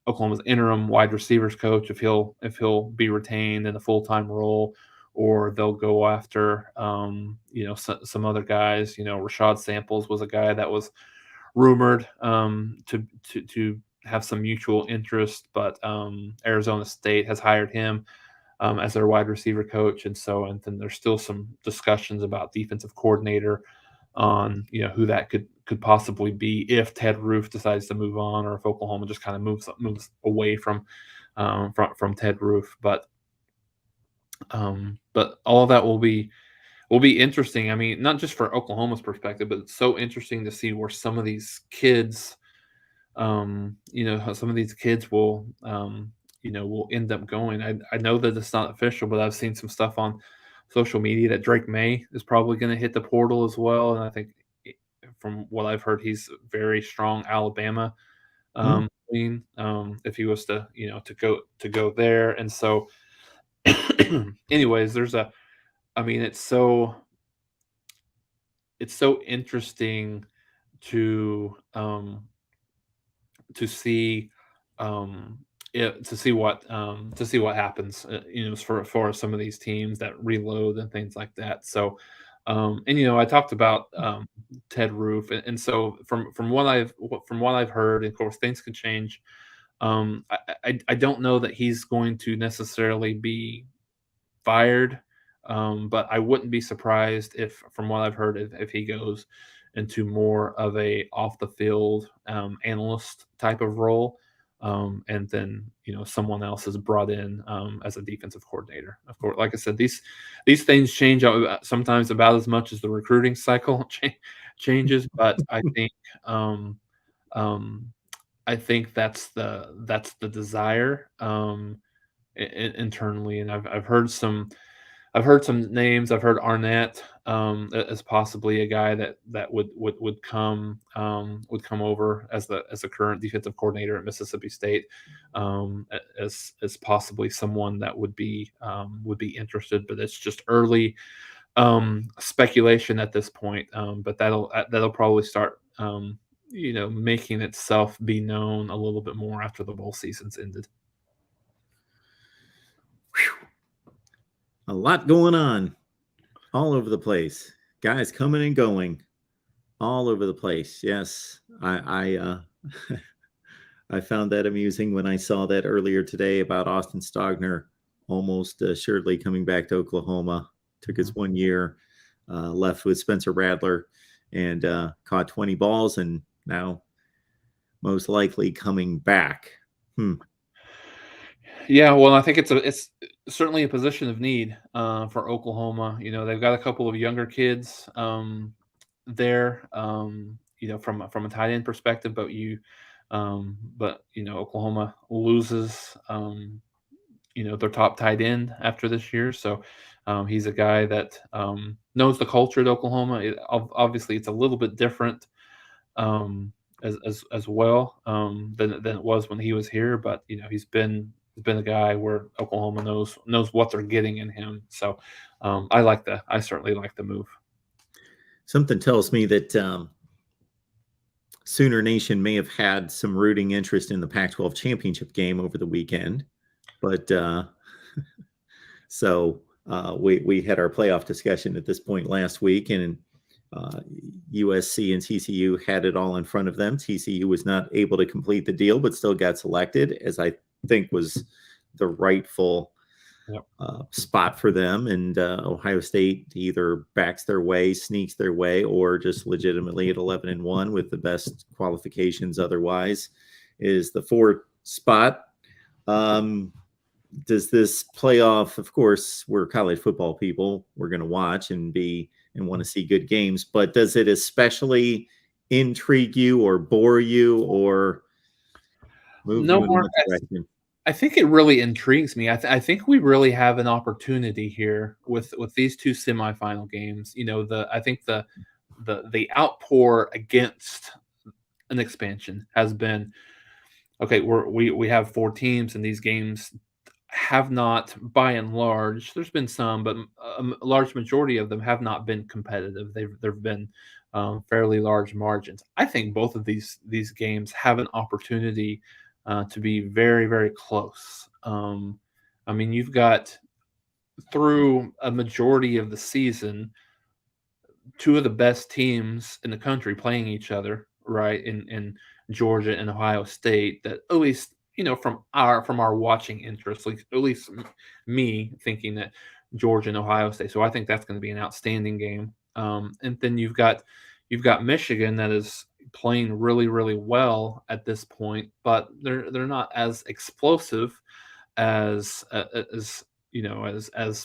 Oklahoma's interim wide receivers coach, if he'll be retained in a full-time role, or they'll go after some other guys. Rashad Samples was a guy that was rumored to have some mutual interest, but Arizona State has hired him as their wide receiver coach, and then there's still some discussions about defensive coordinator on who that could possibly be if Ted Roof decides to move on, or if Oklahoma just kind of moves away from Ted Roof. But all of that will be interesting. I mean, not just for Oklahoma's perspective, but it's so interesting to see where some of these kids, how some of these kids will end up going. I know that it's not official, but I've seen some stuff on social media that Drake May is probably going to hit the portal as well, and I think from what I've heard, he's very strong Alabama Hmm. lean, if he was to to go there, and so anyways, I mean, it's so interesting to to see um to see what happens, for some of these teams that reload and things like that. So and I talked about Ted Roof, and so from what I've heard, and of course things can change. I don't know that he's going to necessarily be fired. But I wouldn't be surprised if, from what I've heard, if he goes into more of a off the field analyst type of role, and then someone else is brought in as a defensive coordinator. Of course, like I said, these things change sometimes about as much as the recruiting cycle changes. But um, um, I think that's the desire internally, and I've heard some names. I've heard Arnett as possibly a guy that would come over as the current defensive coordinator at Mississippi State, as possibly someone that would be interested. But it's just early speculation at this point. But that'll probably start making itself be known a little bit more after the bowl season's ended. A lot going on all over the place. Guys coming and going all over the place. Yes, I found that amusing when I saw that earlier today about Austin Stogner almost assuredly coming back to Oklahoma. Took his 1 year, left with Spencer Radler, and caught 20 balls, and now most likely coming back. Yeah, well, I think it's certainly a position of need for Oklahoma. They've got a couple of younger kids there. From a tight end perspective, but Oklahoma loses their top tight end after this year, so he's a guy that knows the culture at Oklahoma. Obviously, it's a little bit different um, as well than it was when he was here. But he's been a guy where Oklahoma knows what they're getting in him. So I certainly like the move. Something tells me that Sooner Nation may have had some rooting interest in the Pac-12 championship game over the weekend, but so we had our playoff discussion at this point last week, and USC and TCU had it all in front of them. TCU was not able to complete the deal, but still got selected, as I think was the rightful Yep. spot for them. And Ohio State either backs their way, sneaks their way, or just legitimately at 11-1 with the best qualifications otherwise is the fourth spot. Does this playoff, of course, we're college football people, we're going to watch and want to see good games, but does it especially intrigue you or bore you or move No, you in Mark. one direction? I think it really intrigues me. I think we really have an opportunity here with these two semifinal games. I think the outpour against an expansion has been okay. We have four teams, and these games have not, by and large, there's been some, but a large majority of them have not been competitive. There've been fairly large margins. I think both of these games have an opportunity to be very, very close. I mean, you've got, through a majority of the season, two of the best teams in the country playing each other, right? In Georgia and Ohio State, that at least from our watching interest, like at least me thinking that Georgia and Ohio State. So I think that's going to be an outstanding game. And then you've got Michigan that is playing really, really well at this point, but they're not as explosive as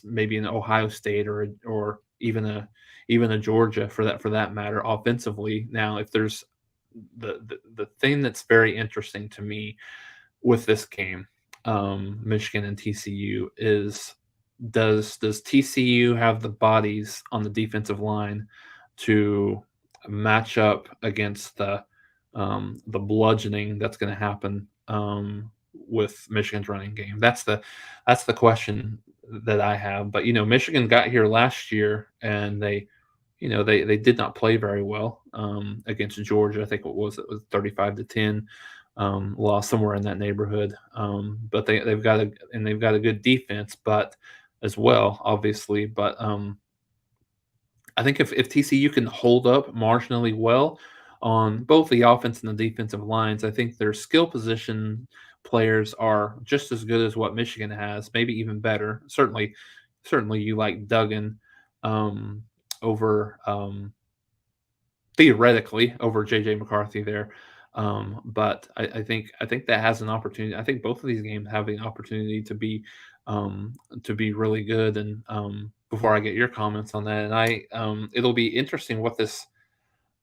maybe an Ohio State or even a Georgia for that matter offensively. Now, if there's the thing that's very interesting to me with this game, Michigan and TCU, is does TCU have the bodies on the defensive line to match up against the bludgeoning that's going to happen with Michigan's running game? That's the question that I have. But Michigan got here last year, and they did not play very well against Georgia. I think it was 35-10. Lost somewhere in that neighborhood. But they've got a good defense, but as well, obviously. But I think if TCU can hold up marginally well on both the offense and the defensive lines, I think their skill position players are just as good as what Michigan has, maybe even better. Certainly, you like Duggan over theoretically over JJ McCarthy there. But I think that has an opportunity. I think both of these games have an opportunity to be really good. And before I get your comments on that, and it'll be interesting what this.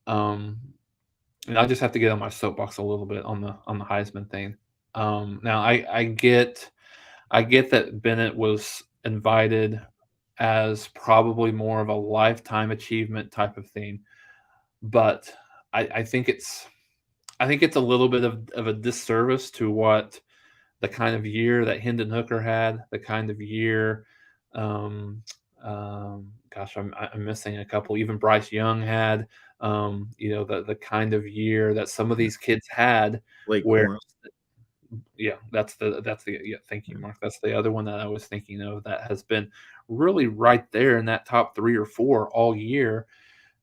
And I just have to get on my soapbox a little bit on the Heisman thing. Now I get that Bennett was invited as probably more of a lifetime achievement type of thing, but I think it's a little bit of a disservice to what the kind of year that Hendon Hooker had, the kind of year, gosh, I'm missing a couple. Even Bryce Young had, the kind of year that some of these kids had, Blake where Corum. yeah, that's the yeah. Thank you, Mark. That's the other one that I was thinking of that has been really right there in that top 3 or 4 all year.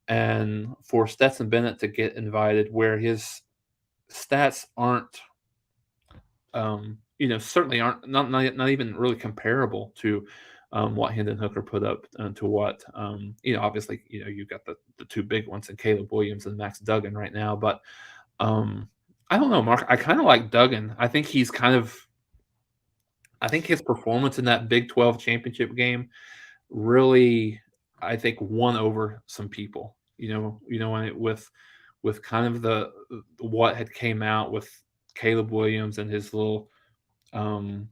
And for Stetson Bennett to get invited, where his stats aren't, certainly aren't not even really comparable to what Hendon Hooker put up to what, obviously, you've got the two big ones in Caleb Williams and Max Duggan right now. But I don't know, Mark. I kind of like Duggan. I think his performance in that Big 12 championship game really, I think, won over some people. With kind of the what had came out with Caleb Williams and his little um,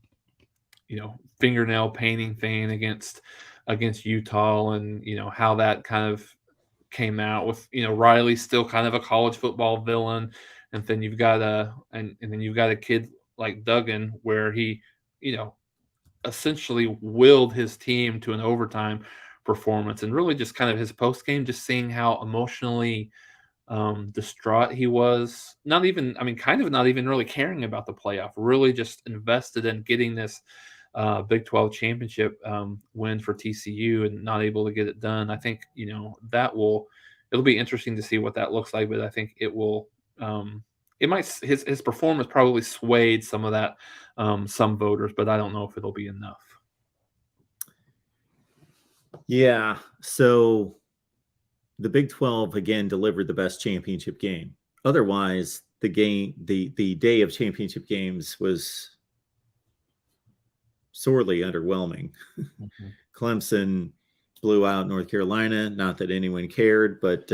fingernail painting thing against Utah, and how that kind of came out with Riley still kind of a college football villain, and then you've got a kid like Duggan where he essentially willed his team to an overtime performance, and really just kind of his post game, just seeing how emotionally distraught he was. Not even, I mean, kind of not even really caring about the playoff. Really just invested in getting this Big 12 championship win for TCU, and not able to get it done. I think it'll be interesting to see what that looks like, but I think it will. It might his performance probably swayed some of that some voters, but I don't know if it'll be enough. Yeah. So the Big 12 again delivered the best championship game. Otherwise, the day of championship games was sorely underwhelming. Mm-hmm. Clemson blew out North Carolina. Not that anyone cared, but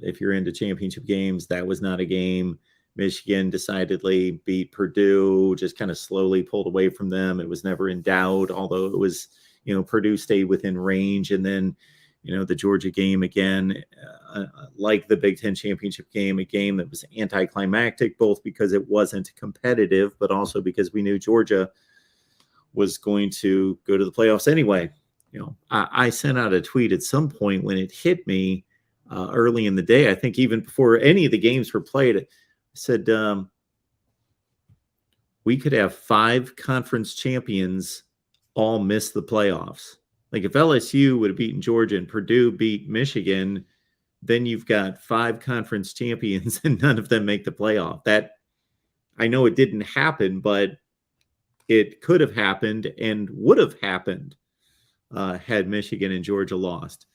if you're into championship games, that was not a game. Michigan decidedly beat Purdue, just kind of slowly pulled away from them. It was never in doubt, although it was, Purdue stayed within range. And then, the Georgia game again, like the Big Ten championship game, a game that was anticlimactic, both because it wasn't competitive, but also because we knew Georgia was going to go to the playoffs anyway. I sent out a tweet at some point when it hit me early in the day. I think even before any of the games were played, I said, we could have 5 conference champions all miss the playoffs. Like if LSU would have beaten Georgia and Purdue beat Michigan, then you've got 5 conference champions and none of them make the playoff. That, I know it didn't happen, but it could have happened and would have happened had Michigan and Georgia lost.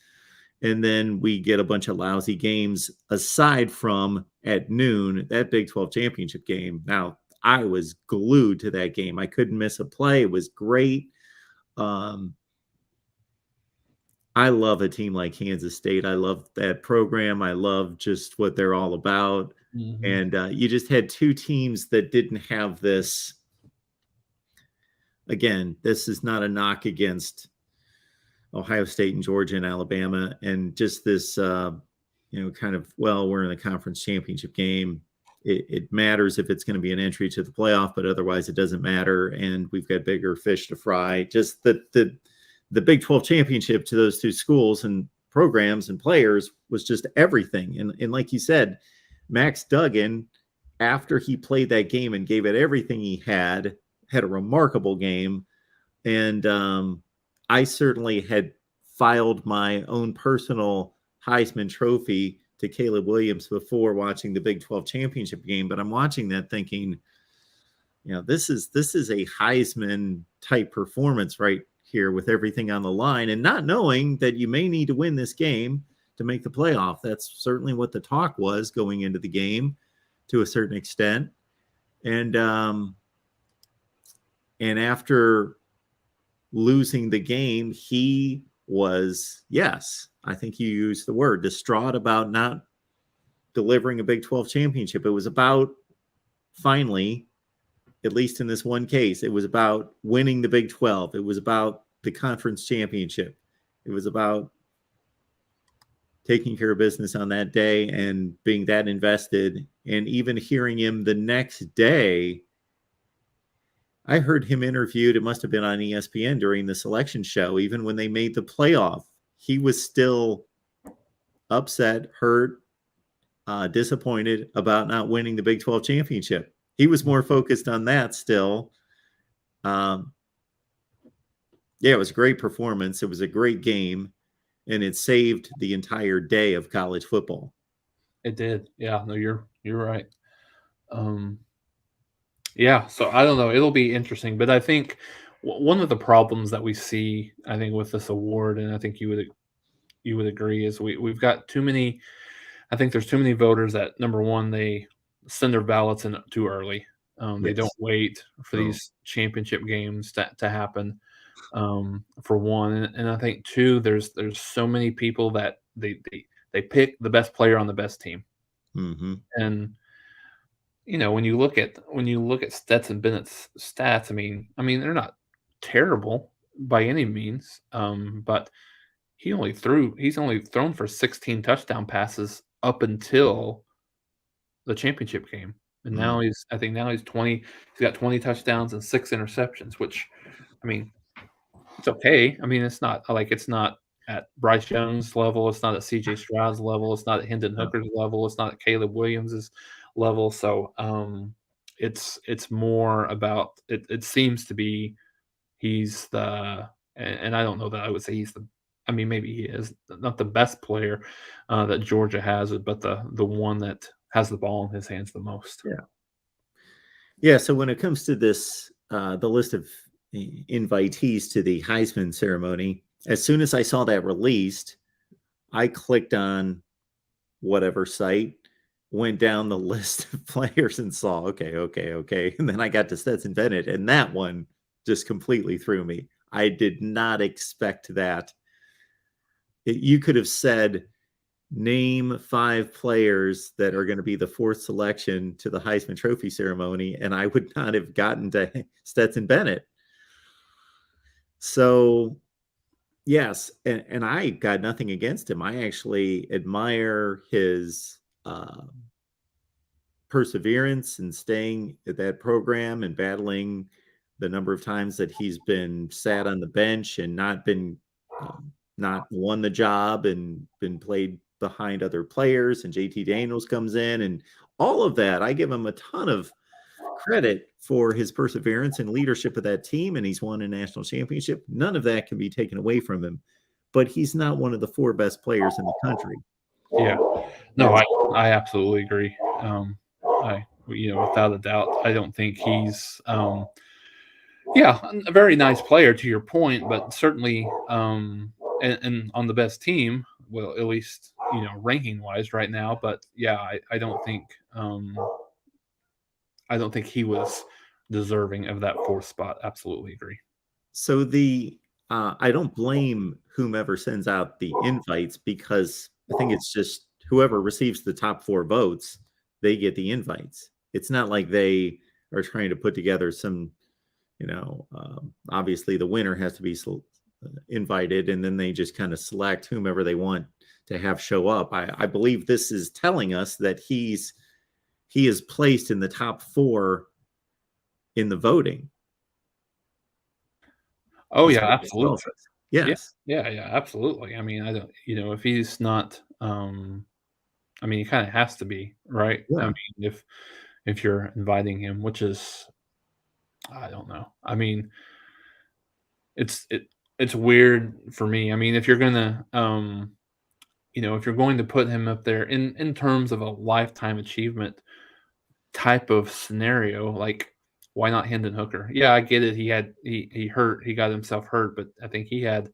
And then we get a bunch of lousy games aside from at noon, that Big 12 championship game. Now, I was glued to that game. I couldn't miss a play. It was great. I love a team like Kansas State. I love that program. I love just what they're all about. Mm-hmm. And you just had 2 teams that didn't have this. Again, this is not a knock against Ohio State and Georgia and Alabama, and just this, kind of, well, we're in the conference championship game. It matters if it's going to be an entry to the playoff, but otherwise it doesn't matter. And we've got bigger fish to fry. Just the Big 12 championship to those two schools and programs and players was just everything. And like you said, Max Duggan, after he played that game and gave it everything he had a remarkable game. And I certainly had filed my own personal Heisman Trophy to Caleb Williams before watching the Big 12 championship game, but I'm watching that thinking, this is a Heisman type performance right here with everything on the line, and not knowing that you may need to win this game to make the playoff. That's certainly what the talk was going into the game to a certain extent. And after losing the game, he was, yes, I think you used the word, distraught about not delivering a Big 12 championship. It was about, finally, at least in this one case, it was about winning the Big 12. It was about the conference championship. It was about taking care of business on that day and being that invested. And even hearing him the next day, I heard him interviewed, it must have been on ESPN during the selection show, even when they made the playoff. He was still upset, hurt, disappointed about not winning the Big 12 championship. He was more focused on that still. Yeah, it was a great performance. It was a great game, and it saved the entire day of college football. It did. Yeah, no, you're right. Yeah, so I don't know. It'll be interesting, but I think one of the problems that we see, I think, with this award, and I think you would agree, is we've got too many. I think there's too many voters that, number one, they send their ballots in too early. They don't Yes. wait for these championship games to happen. For one, and I think two, there's so many people that they pick the best player on the best team, Mm-hmm. and when you look at Stetson Bennett's stats, I mean they're not terrible by any means, but he's only thrown for 16 touchdown passes up until the championship game, and Mm-hmm. now he's 20. He's got 20 touchdowns and 6 interceptions, which, I mean, it's okay. I mean, it's not at Bryce Young's level. It's not at CJ Stroud's level. It's not at Hendon Hooker's level. It's not at Caleb Williams's level. So it's more about it. It seems to be he's and I don't know that I would say he's the. I mean, maybe he is not the best player that Georgia has, but the one that has the ball in his hands the most. Yeah. Yeah. So when it comes to this, the list of invitees to the Heisman ceremony, as soon as I saw that released, I clicked on whatever site, went down the list of players and saw, okay. And then I got to Stetson Bennett, and that one just completely threw me. I did not expect that. You could have said, name 5 players that are going to be the 4th selection to the Heisman Trophy ceremony, and I would not have gotten to Stetson Bennett. So, yes, and I got nothing against him. I actually admire his perseverance and staying at that program and battling the number of times that he's been sat on the bench and not won the job and been played behind other players, and JT Daniels comes in and all of that. I give him a ton of credit for his perseverance and leadership of that team, and he's won a national championship. None of that can be taken away from him, but he's not one of the 4 best players in the country. Yeah, no, I absolutely agree. Without a doubt, I don't think he's a very nice player, to your point, but certainly and on the best team, well, at least ranking wise right now. But yeah, I don't think he was deserving of that 4th spot. Absolutely agree. So I don't blame whomever sends out the invites, because I think it's just whoever receives the top 4 votes, they get the invites. It's not like they are trying to put together some, obviously the winner has to be invited, and then they just kind of select whomever they want to have show up. I believe this is telling us that he is placed in the top 4 in the voting. Oh Is yeah, what this absolutely. tells us. Yeah, Yes. yeah, absolutely. I mean, I don't, if he's not, I mean, he kind of has to be, right? I Yeah. mean, if you're inviting him, which is, I don't know. I mean, it's it's weird for me. I mean, if you're gonna, if you're going to put him up there in terms of a lifetime achievement type of scenario, like why not Hendon Hooker? Yeah, I get it. He got himself hurt, but I think he had,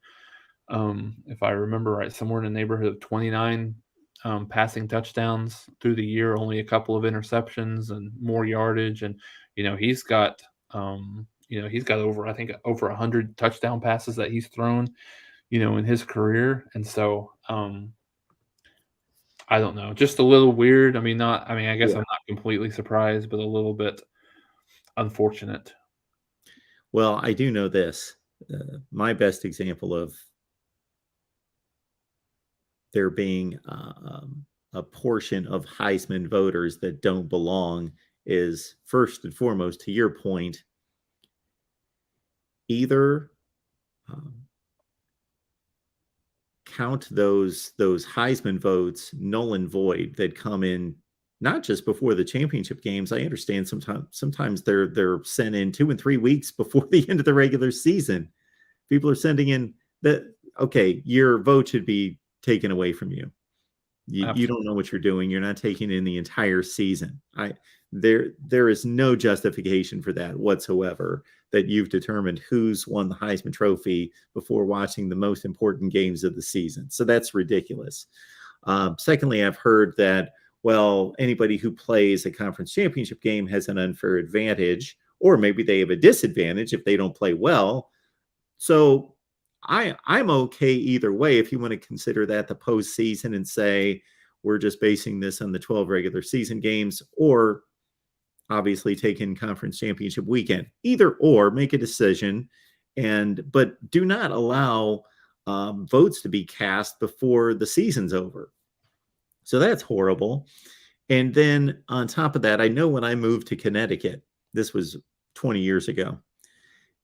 if I remember right, somewhere in the neighborhood of 29 passing touchdowns through the year, only a couple of interceptions and more yardage, and he's got he's got over, I think, over 100 touchdown passes that he's thrown, in his career, and so I don't know, just a little weird. I mean, not. I mean, I guess Yeah. I'm not completely surprised, but a little bit unfortunate. Well, I do know this. My best example of there being a portion of Heisman voters that don't belong is, first and foremost, to your point, either um, count those Heisman votes null and void that come in not just before the championship games. I understand sometimes they're sent in 2 and 3 weeks before the end of the regular season. People are sending in that, okay, your vote should be taken away from you. You don't Absolutely. know what you're doing. You're not taking in the entire season. There is no justification for that whatsoever, that you've determined who's won the Heisman Trophy before watching the most important games of the season. So that's ridiculous. Secondly, I've heard that, well, anybody who plays a conference championship game has an unfair advantage, or maybe they have a disadvantage if they don't play well. So I'm okay either way if you want to consider that the postseason and say we're just basing this on the 12 regular season games, or obviously taking conference championship weekend. Either or, make a decision, but do not allow votes to be cast before the season's over. So that's horrible. And then on top of that, I know when I moved to Connecticut, this was 20 years ago,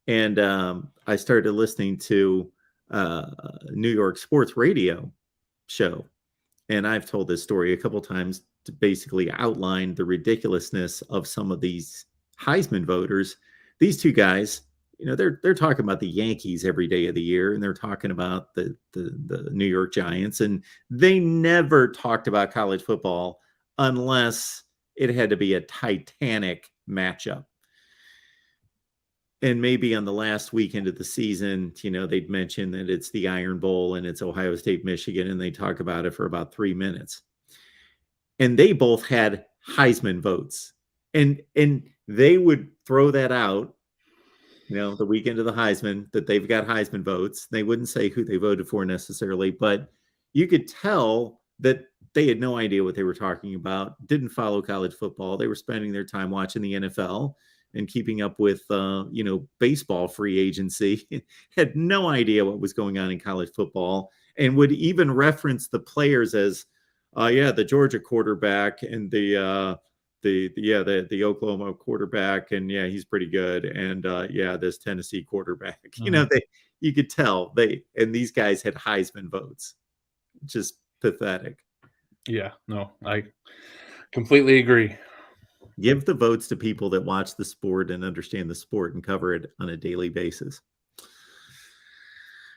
and I started listening to New York sports radio show. And I've told this story a couple times to basically outline the ridiculousness of some of these Heisman voters. These two guys, they're talking about the Yankees every day of the year, and they're talking about the New York Giants, and they never talked about college football unless it had to be a titanic matchup. And maybe on the last weekend of the season, they'd mention that it's the Iron Bowl and it's Ohio State, Michigan, and they talk about it for about 3 minutes. And they both had Heisman votes. And they would throw that out, the weekend of the Heisman, that they've got Heisman votes. They wouldn't say who they voted for necessarily, but you could tell that they had no idea what they were talking about, didn't follow college football. They were spending their time watching the NFL and keeping up with, baseball free agency, had no idea what was going on in college football, and would even reference the players as, yeah, the Georgia quarterback and the Oklahoma quarterback, and yeah, he's pretty good, and yeah, this Tennessee quarterback. Mhm. You could tell these guys had Heisman votes. Just pathetic. Yeah, no, I completely agree. Give the votes to people that watch the sport and understand the sport and cover it on a daily basis.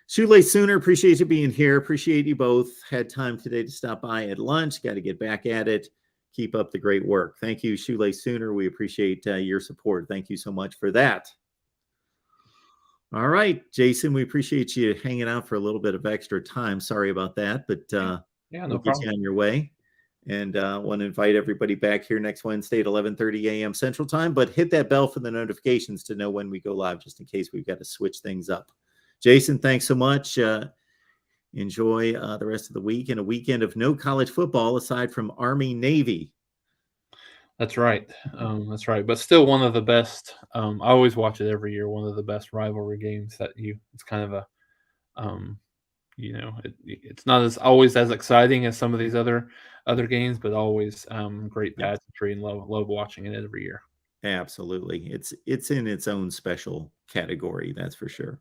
Shoelace Sooner, appreciate you being here. Appreciate you both had time today to stop by at lunch. Got to get back at it. Keep up the great work. Thank you, Shoelace Sooner. We appreciate your support. Thank you so much for that. All right, Jason, we appreciate you hanging out for a little bit of extra time. Sorry about that, but Yeah, yeah, we'll no get problem. you on your way. And want to invite everybody back here next Wednesday at 11:30 a.m. Central Time. But hit that bell for the notifications to know when we go live, just in case we've got to switch things up. Jason, thanks so much. Enjoy the rest of the week and a weekend of no college football aside from Army Navy. That's right. That's right. But still, one of the best. I always watch it every year. One of the best rivalry games that it's kind of You know, it's not as always as exciting as some of these other games, but always great Yes, pageantry, and love watching it every year. absolutely. It's in its own special category, that's for sure.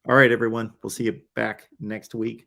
All right, everyone. We'll see you back next week.